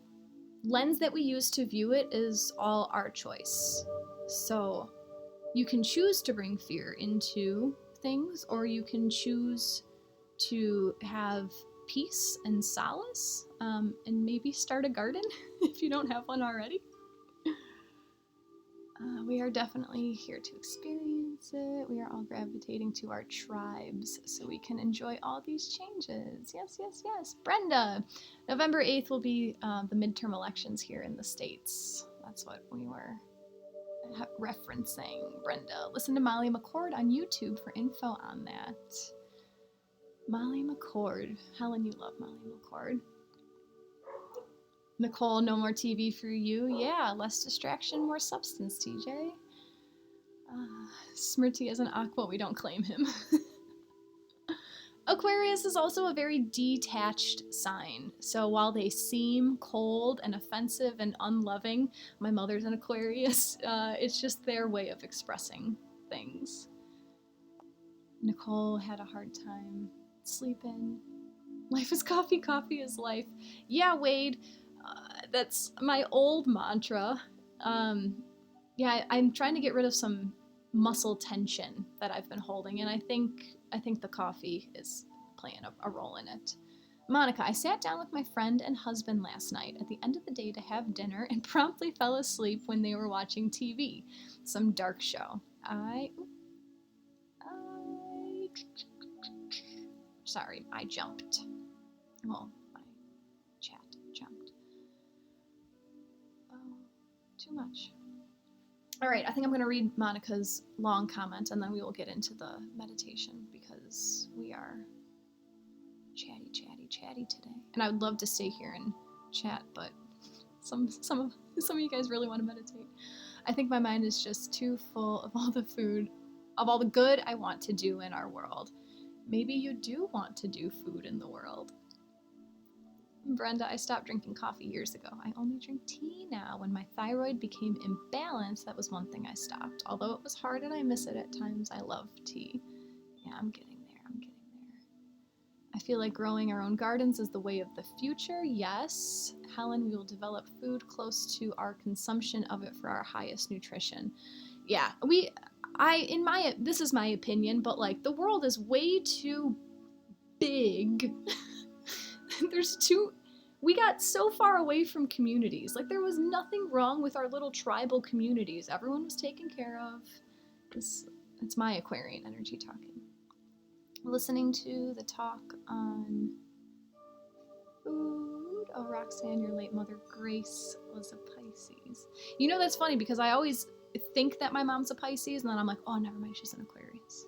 lens that we use to view it is all our choice. So you can choose to bring fear into things, or you can choose to have peace and solace, and maybe start a garden if you don't have one already. We are definitely here to experience it. We are all gravitating to our tribes so we can enjoy all these changes. Yes, yes, yes. Brenda, November 8th will be the midterm elections here in the States. That's what we were referencing. Brenda, listen to Molly McCord on YouTube for info on that. Molly McCord. Helen, you love Molly McCord. Nicole, no more TV for you. Yeah, less distraction, more substance, TJ. Smriti is an aqua, we don't claim him. Aquarius is also a very detached sign. So while they seem cold and offensive and unloving, my mother's an Aquarius, it's just their way of expressing things. Nicole had a hard time sleeping. Life is coffee, coffee is life. Yeah, Wade, That's my old mantra. Yeah, I'm trying to get rid of some muscle tension that I've been holding, and I think the coffee is playing a role in it. Monica, I sat down with my friend and husband last night at the end of the day to have dinner and promptly fell asleep when they were watching TV, some dark show. Sorry, I jumped. Well, my chat jumped. Oh, too much. All right, I think I'm going to read Monica's long comment and then we will get into the meditation because we are chatty today. And I would love to stay here and chat, but some of you guys really want to meditate. I think my mind is just too full of all the food, of all the good I want to do in our world. Maybe you do want to do food in the world. Brenda, I stopped drinking coffee years ago. I only drink tea now. When my thyroid became imbalanced, that was one thing I stopped. Although it was hard and I miss it at times, I love tea. Yeah, I'm getting there. I feel like growing our own gardens is the way of the future. Yes, Helen, we will develop food close to our consumption of it for our highest nutrition. Yeah, this is my opinion, but like the world is way too big. We got so far away from communities. Like there was nothing wrong with our little tribal communities. Everyone was taken care of. It's my Aquarian energy talking. Listening to the talk on food. Oh, Roxanne, your late mother Grace was a Pisces. You know, that's funny because I always think that my mom's a Pisces, and then I'm like, oh, never mind, she's an Aquarius.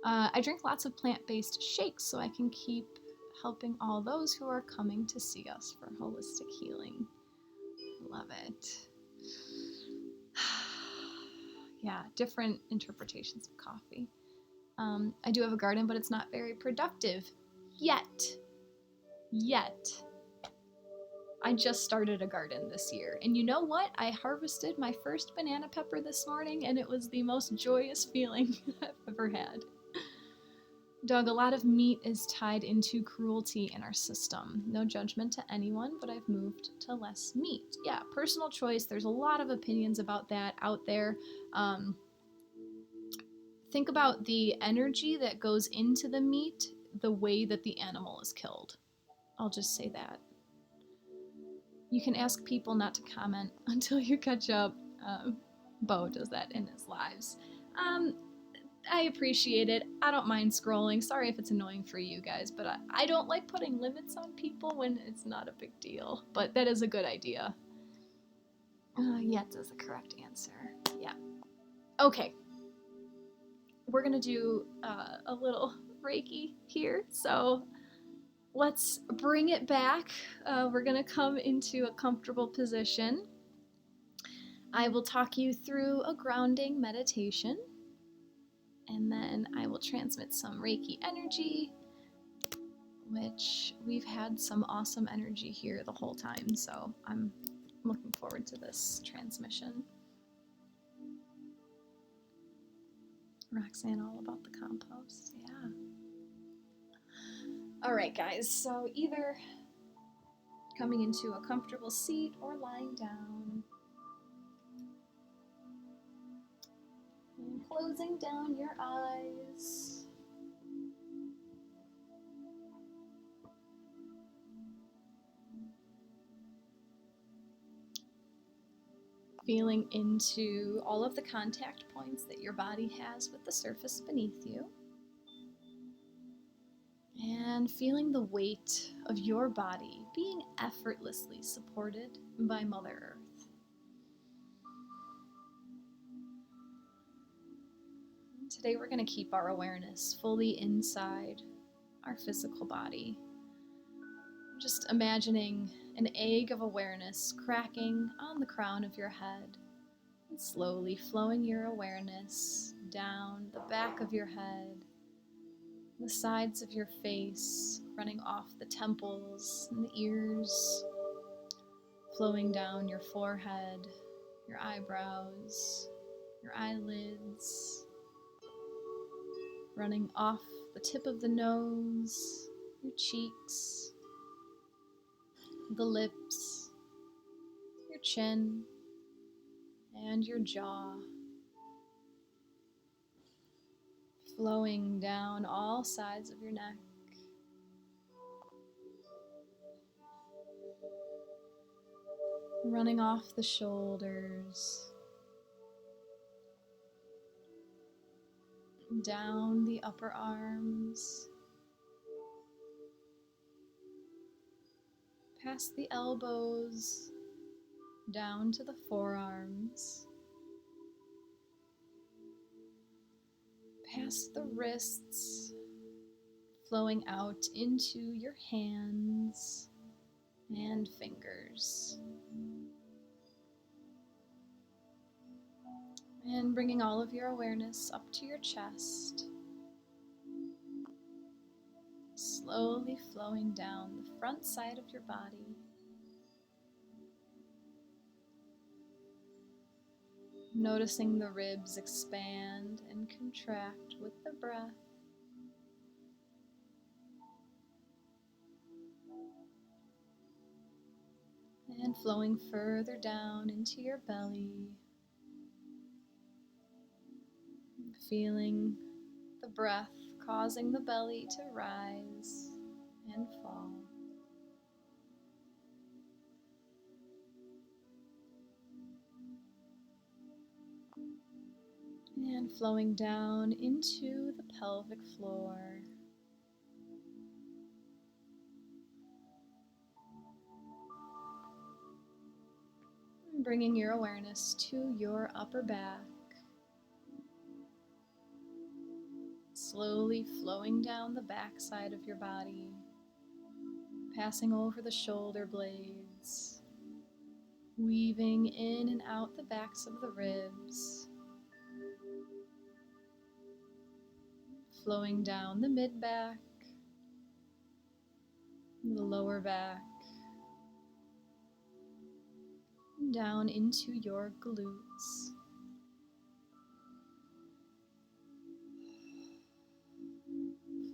I drink lots of plant-based shakes so I can keep helping all those who are coming to see us for holistic healing. Love it. Yeah, different interpretations of coffee. I do have a garden, but it's not very productive yet. I just started a garden this year, and you know what? I harvested my first banana pepper this morning, and it was the most joyous feeling I've ever had. Doug, a lot of meat is tied into cruelty in our system. No judgment to anyone, but I've moved to less meat. Yeah, personal choice. There's a lot of opinions about that out there. Think about the energy that goes into the meat, the way that the animal is killed. I'll just say that. You can ask people not to comment until you catch up. Bo does that in his lives. I appreciate it. I don't mind scrolling. Sorry if it's annoying for you guys, but I don't like putting limits on people when it's not a big deal. But that is a good idea. Yes is the correct answer. Yeah. Okay. We're going to do a little Reiki here. So let's bring it back. We're going to come into a comfortable position. I will talk you through a grounding meditation. And then I will transmit some Reiki energy, which we've had some awesome energy here the whole time. So I'm looking forward to this transmission. Roxanne, all about the compost. Yeah. All right, guys. So either coming into a comfortable seat or lying down. And closing down your eyes. Feeling into all of the contact points that your body has with the surface beneath you. And feeling the weight of your body being effortlessly supported by Mother Earth. And today we're going to keep our awareness fully inside our physical body. Just imagining an egg of awareness cracking on the crown of your head and slowly flowing your awareness down the back of your head, the sides of your face, running off the temples and the ears, flowing down your forehead, your eyebrows, your eyelids, running off the tip of the nose, your cheeks, the lips, chin and your jaw, flowing down all sides of your neck. Running off the shoulders, down the upper arms, past the elbows, down to the forearms, past the wrists, flowing out into your hands and fingers. And bringing all of your awareness up to your chest, slowly flowing down the front side of your body. Noticing the ribs expand and contract with the breath. And flowing further down into your belly. Feeling the breath causing the belly to rise and fall. And flowing down into the pelvic floor. Bringing your awareness to your upper back. Slowly flowing down the back side of your body, passing over the shoulder blades, weaving in and out the backs of the ribs, flowing down the mid-back, the lower back, down into your glutes.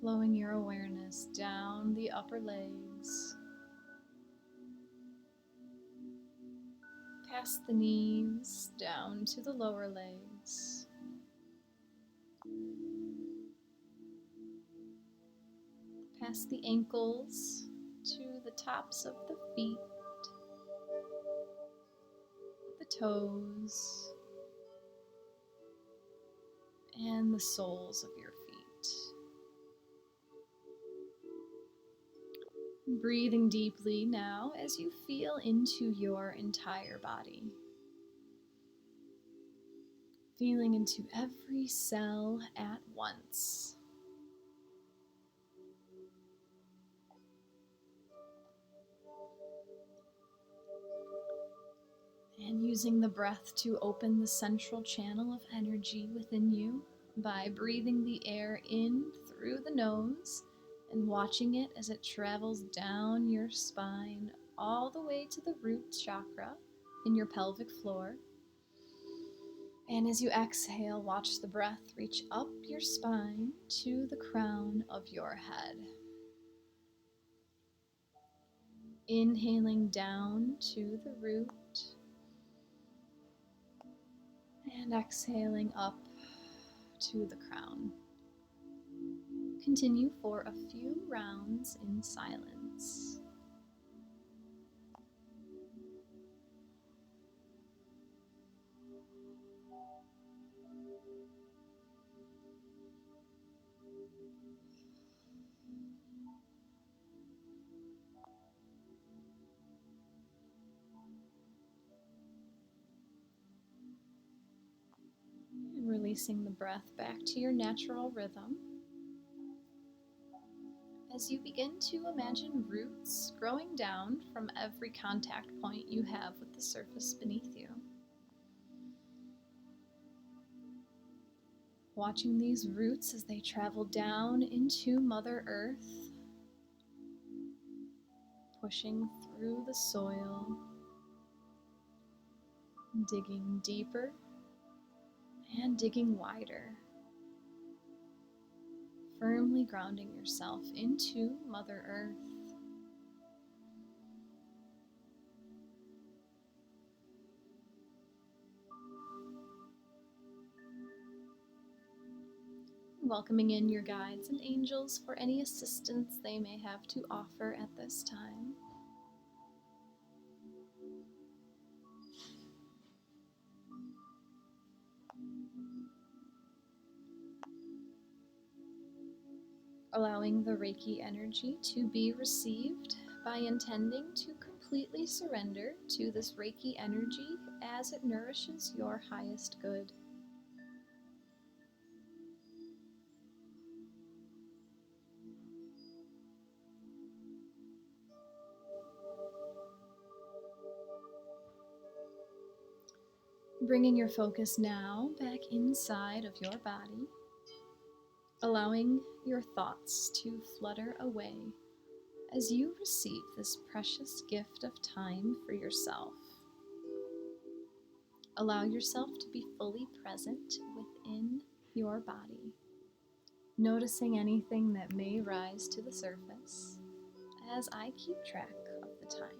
Flowing your awareness down the upper legs, past the knees, down to the lower legs. Past the ankles to the tops of the feet, the toes, and the soles of your feet. Breathing deeply now as you feel into your entire body. Feeling into every cell at once. And using the breath to open the central channel of energy within you by breathing the air in through the nose and watching it as it travels down your spine all the way to the root chakra in your pelvic floor. And as you exhale, watch the breath reach up your spine to the crown of your head. Inhaling down to the root and exhaling up to the crown. Continue for a few rounds in silence. And releasing the breath back to your natural rhythm. As you begin to imagine roots growing down from every contact point you have with the surface beneath you. Watching these roots as they travel down into Mother Earth, pushing through the soil, digging deeper and digging wider. Firmly grounding yourself into Mother Earth. Welcoming in your guides and angels for any assistance they may have to offer at this time. Allowing the Reiki energy to be received by intending to completely surrender to this Reiki energy as it nourishes your highest good. Bringing your focus now back inside of your body, allowing your thoughts to flutter away as you receive this precious gift of time for yourself. Allow yourself to be fully present within your body, noticing anything that may rise to the surface as I keep track of the time.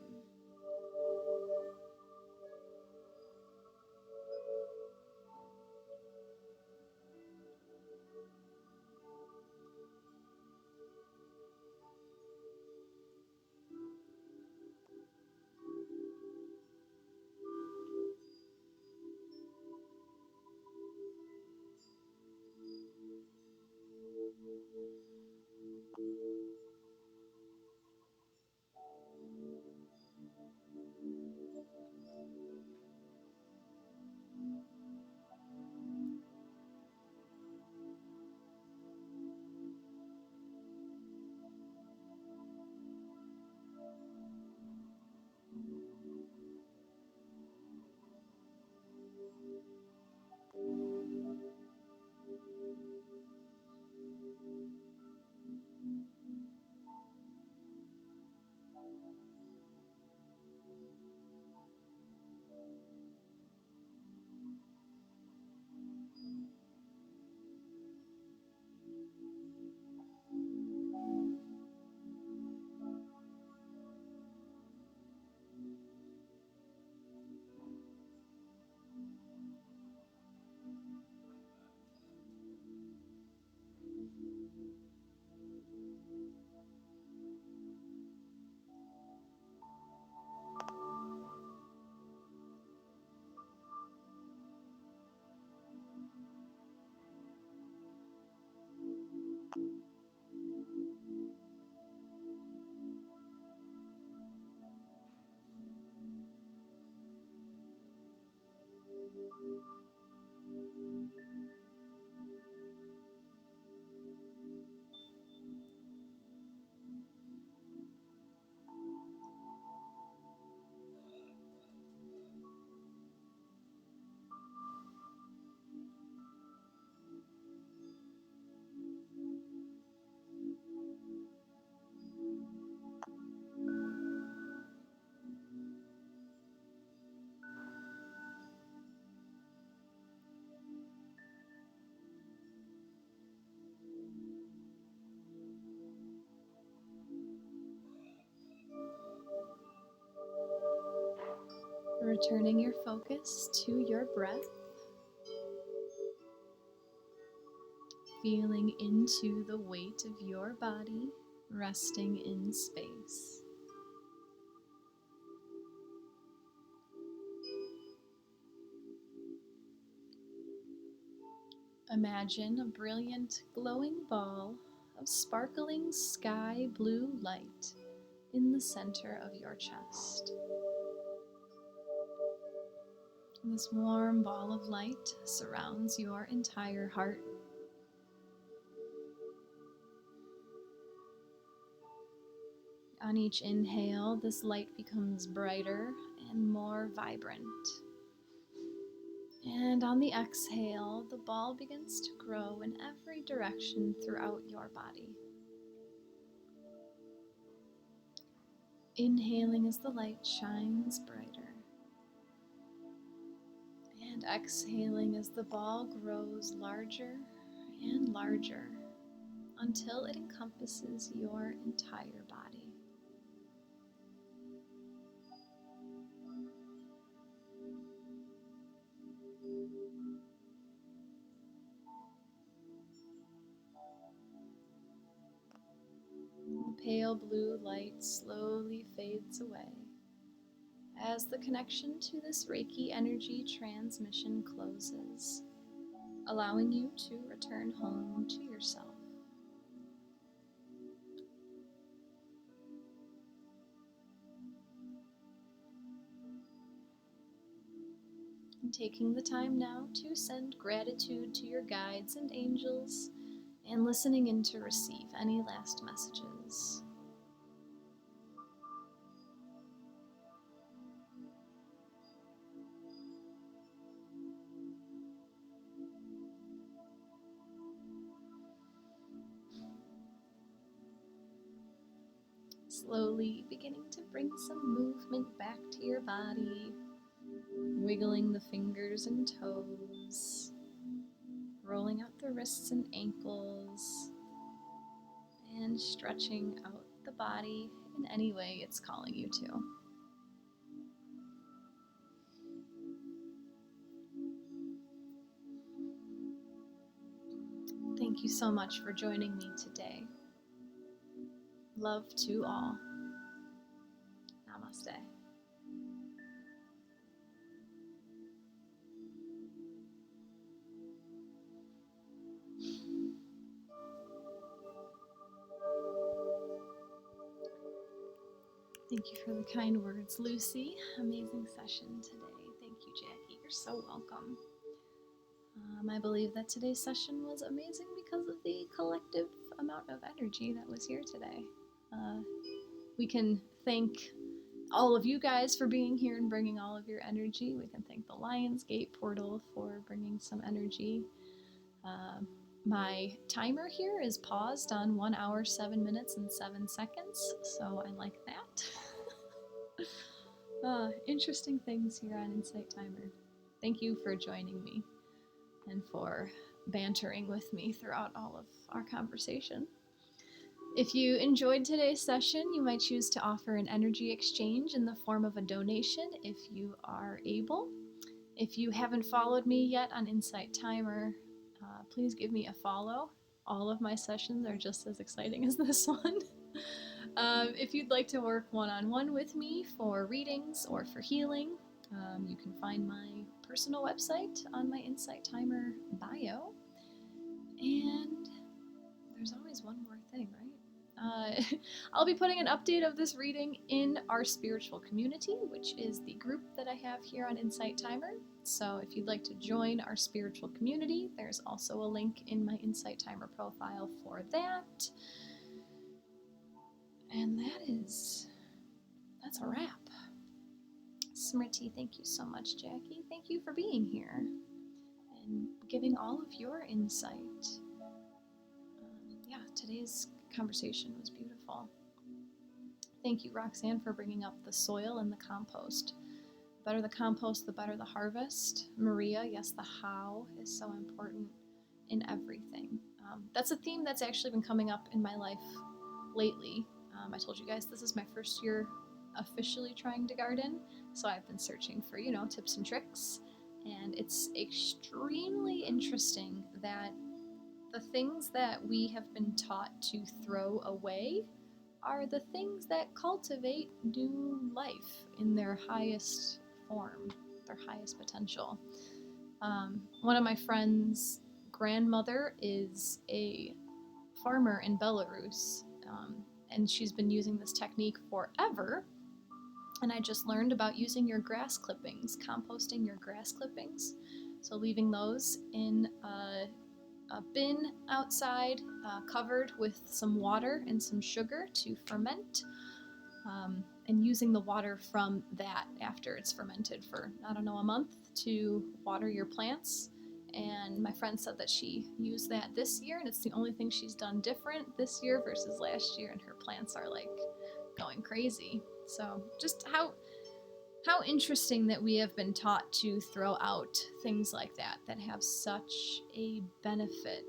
Returning your focus to your breath, feeling into the weight of your body resting in space. Imagine a brilliant glowing ball of sparkling sky blue light in the center of your chest. This warm ball of light surrounds your entire heart. On each inhale, this light becomes brighter and more vibrant. And on the exhale, the ball begins to grow in every direction throughout your body. Inhaling as the light shines brighter. And exhaling as the ball grows larger and larger until it encompasses your entire body. pale blue light slowly fades away as the connection to this Reiki energy transmission closes, allowing you to return home to yourself. And taking the time now to send gratitude to your guides and angels and listening in to receive any last messages. Slowly beginning to bring some movement back to your body, wiggling the fingers and toes, rolling out the wrists and ankles, and stretching out the body in any way it's calling you to. Thank you so much for joining me today. Love to all. Namaste. Thank you for the kind words, Lucy. Amazing session today. Thank you, Jacqui. You're so welcome. I believe that today's session was amazing because of the collective amount of energy that was here today. We can thank all of you guys for being here and bringing all of your energy. We can thank the Lionsgate portal for bringing some energy. My timer here is paused on 1 hour, 7 minutes, and 7 seconds, so I like that. Interesting things here on Insight Timer. Thank you for joining me and for bantering with me throughout all of our conversation. If you enjoyed today's session, you might choose to offer an energy exchange in the form of a donation if you are able. If you haven't followed me yet on Insight Timer, please give me a follow. All of my sessions are just as exciting as this one. If you'd like to work one-on-one with me for readings or for healing, you can find my personal website on my Insight Timer bio. And there's always one more thing, right? I'll be putting an update of this reading in our spiritual community, which is the group that I have here on Insight Timer. So if you'd like to join our spiritual community, there's also a link in my Insight Timer profile for that. And that's a wrap. Smriti, thank you so much, Jacqui. Thank you for being here and giving all of your insight. Today's conversation was beautiful. Thank you, Roxanne, for bringing up the soil and the compost. The better the compost, the better the harvest. Maria, yes, the how is so important in everything. That's a theme that's actually been coming up in my life lately. I told you guys this is my first year officially trying to garden, so I've been searching for, tips and tricks, and it's extremely interesting that the things that we have been taught to throw away are the things that cultivate new life in their highest form, their highest potential. One of my friend's grandmother is a farmer in Belarus, and she's been using this technique forever. And I just learned about using your grass clippings, composting your grass clippings. So leaving those in a bin outside, covered with some water and some sugar to ferment, and using the water from that after it's fermented for, a month to water your plants. And my friend said that she used that this year, and it's the only thing she's done different this year versus last year, and her plants are going crazy. So just how interesting that we have been taught to throw out things like that have such a benefit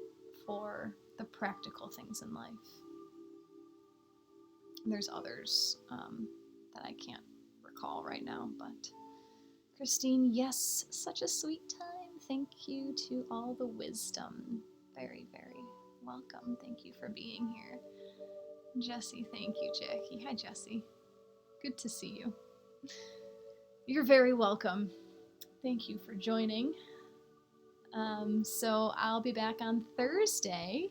for the practical things in life. And there's others that I can't recall right now, but Christine, yes, such a sweet time. Thank you to all the wisdom. Very, very welcome. Thank you for being here. Jesse, thank you, Jacqui. Hi, Jesse. Good to see you. You're very welcome. Thank you for joining. So I'll be back on Thursday.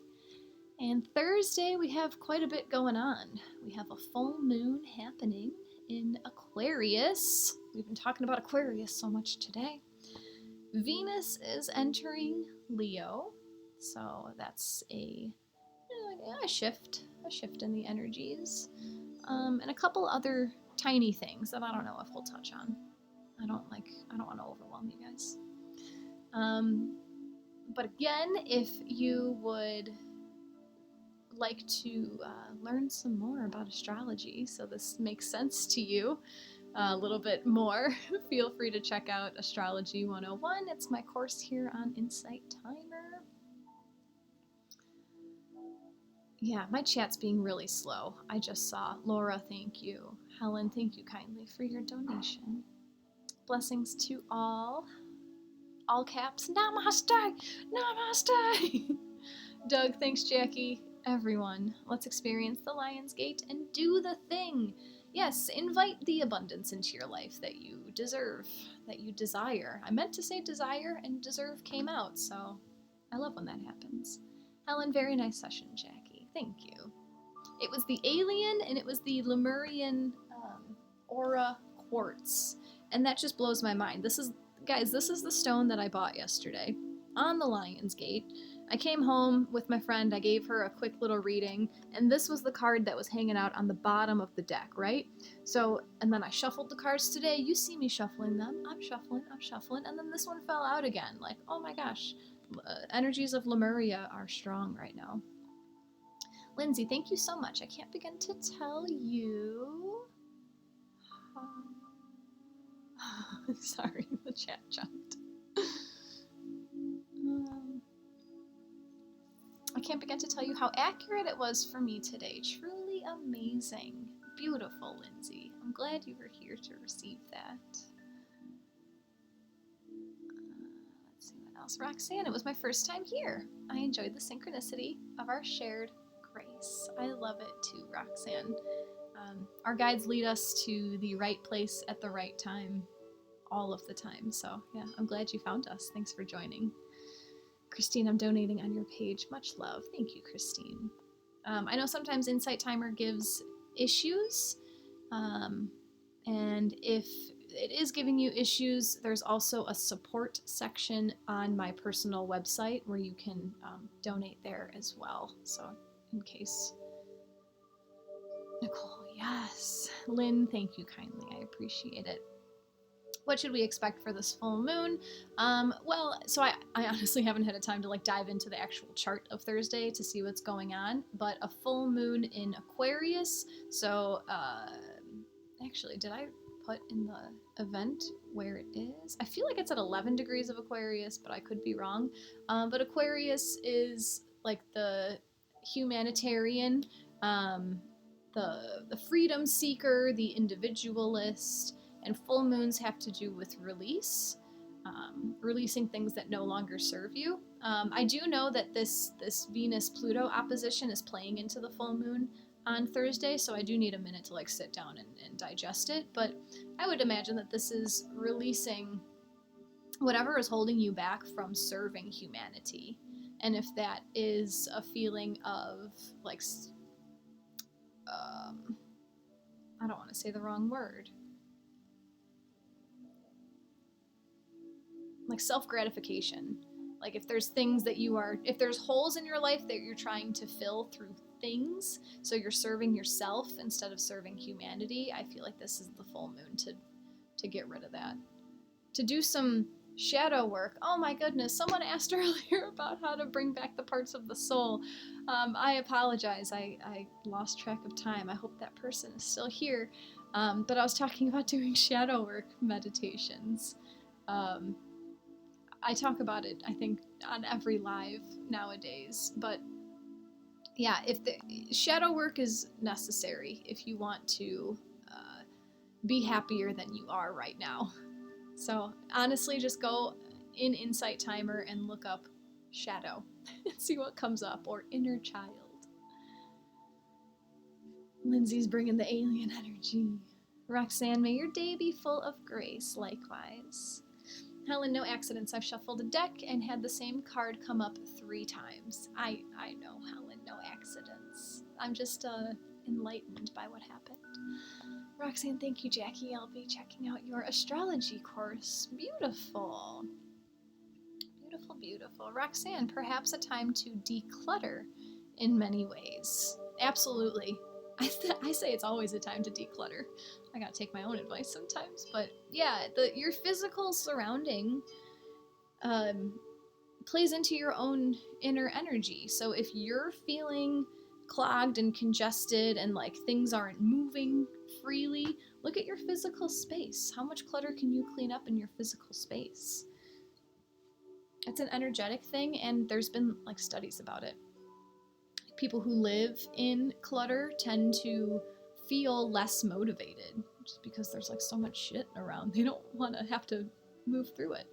And Thursday we have quite a bit going on. We have a full moon happening in Aquarius. We've been talking about Aquarius so much today. Venus is entering Leo. So that's a shift in the energies. And a couple other tiny things that I don't know if we'll touch on. I don't want to overwhelm you guys. But again, if you would like to learn some more about astrology, so this makes sense to you a little bit more, feel free to check out Astrology 101. It's my course here on Insight Timer. Yeah, my chat's being really slow. I just saw. Laura, thank you. Helen, thank you kindly for your donation. Blessings to all. All caps. Namaste! Namaste! Doug, thanks, Jacqui. Everyone, let's experience the Lion's Gate and do the thing. Yes, invite the abundance into your life that you deserve, that you desire. I meant to say desire, and deserve came out, so I love when that happens. Helen, very nice session, Jacqui. Thank you. It was the alien, and it was the Lemurian aura quartz, and that just blows my mind. This is the stone that I bought yesterday on the Lion's Gate. I came home with my friend, I gave her a quick little reading, and this was the card that was hanging out on the bottom of the deck, right? So, and then I shuffled the cards today. You see me shuffling them. I'm shuffling, and then this one fell out again. Like, oh my gosh. Energies of Lemuria are strong right now. Lindsay, thank you so much. I can't begin to tell you. Sorry, the chat jumped. I can't begin to tell you how accurate it was for me today. Truly amazing. Beautiful, Lindsay. I'm glad you were here to receive that. Let's see what else. Roxanne, it was my first time here. I enjoyed the synchronicity of our shared grace. I love it too, Roxanne. Our guides lead us to the right place at the right time all of the time. So yeah, I'm glad you found us. Thanks for joining. Christine, I'm donating on your page. Much love. Thank you, Christine. I know sometimes Insight Timer gives issues, and if it is giving you issues, there's also a support section on my personal website where you can donate there as well. So in case. Nicole, yes. Lynn, thank you kindly. I appreciate it. What should we expect for this full moon? Well, so I honestly haven't had a time to dive into the actual chart of Thursday to see what's going on, but a full moon in Aquarius. So actually, did I put in the event where it is? I feel like it's at 11 degrees of Aquarius, but I could be wrong. But Aquarius is like the humanitarian, the freedom seeker, the individualist, and full moons have to do with release, releasing things that no longer serve you. I do know that this Venus-Pluto opposition is playing into the full moon on Thursday, so I do need a minute to sit down and digest it, but I would imagine that this is releasing whatever is holding you back from serving humanity. And if that is a feeling of I don't want to say the wrong word, self-gratification. If there's things that if there's holes in your life that you're trying to fill through things, so you're serving yourself instead of serving humanity, I feel like this is the full moon to get rid of that. To do some shadow work. Oh my goodness, someone asked earlier about how to bring back the parts of the soul. I apologize, I lost track of time. I hope that person is still here. But I was talking about doing shadow work meditations. I talk about it, I think, on every live nowadays, but yeah, if the shadow work is necessary if you want to be happier than you are right now. So honestly, just go in Insight Timer and look up shadow and see what comes up, or inner child. Lindsay's bringing the alien energy. Roxanne, may your day be full of grace, likewise. Helen, no accidents. I've shuffled a deck and had the same card come up 3 times. I know, Helen, no accidents. I'm just enlightened by what happened. Roxanne, thank you, Jackie. I'll be checking out your astrology course. Beautiful. Beautiful, beautiful. Roxanne, perhaps a time to declutter in many ways. Absolutely. I say it's always a time to declutter. I gotta take my own advice sometimes, but yeah, your physical surrounding plays into your own inner energy. So if you're feeling clogged and congested and like things aren't moving freely, look at your physical space. How much clutter can you clean up in your physical space? It's an energetic thing, and there's been like studies about it. People who live in clutter tend to feel less motivated just because there's like so much shit around. They don't want to have to move through it.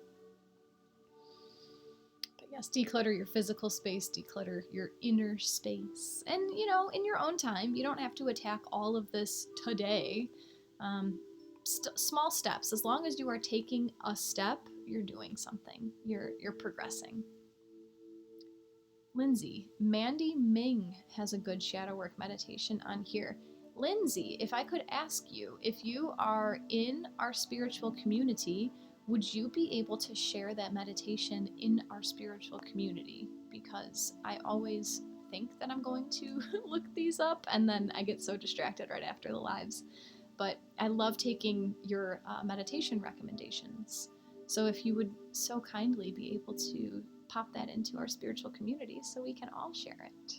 But yes, declutter your physical space, declutter your inner space. And, you know, in your own time, you don't have to attack all of this today. Small steps. As long as you are taking a step, you're doing something. You're progressing. Lindsay, Mandy Ming has a good shadow work meditation on here. Lindsay, if I could ask you, if you are in our spiritual community, would you be able to share that meditation in our spiritual community? Because I always think that I'm going to look these up, and then I get so distracted right after the lives. But I love taking your meditation recommendations. So if you would so kindly be able to pop that into our spiritual community so we can all share it.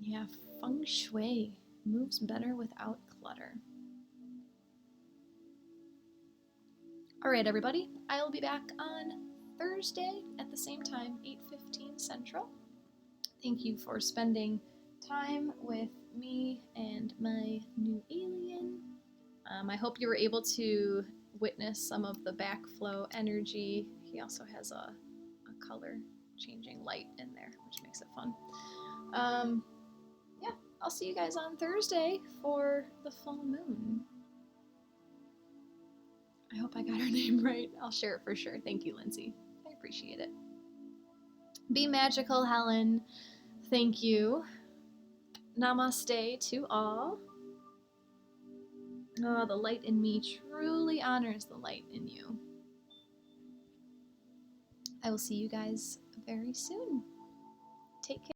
Yeah, feng shui moves better without clutter. All right, everybody, I'll be back on Thursday at the same time, 8:15 Central. Thank you for spending time with me and my new alien. I hope you were able to witness some of the backflow energy. He also has a color changing light in there, which makes it fun. Yeah, I'll see you guys on Thursday for the full moon. I hope I got her name right. I'll share it for sure. Thank you, Lindsay. I appreciate it. Be magical, Helen. Thank you. Namaste to all. Oh, the light in me truly honors the light in you. I will see you guys very soon. Take care.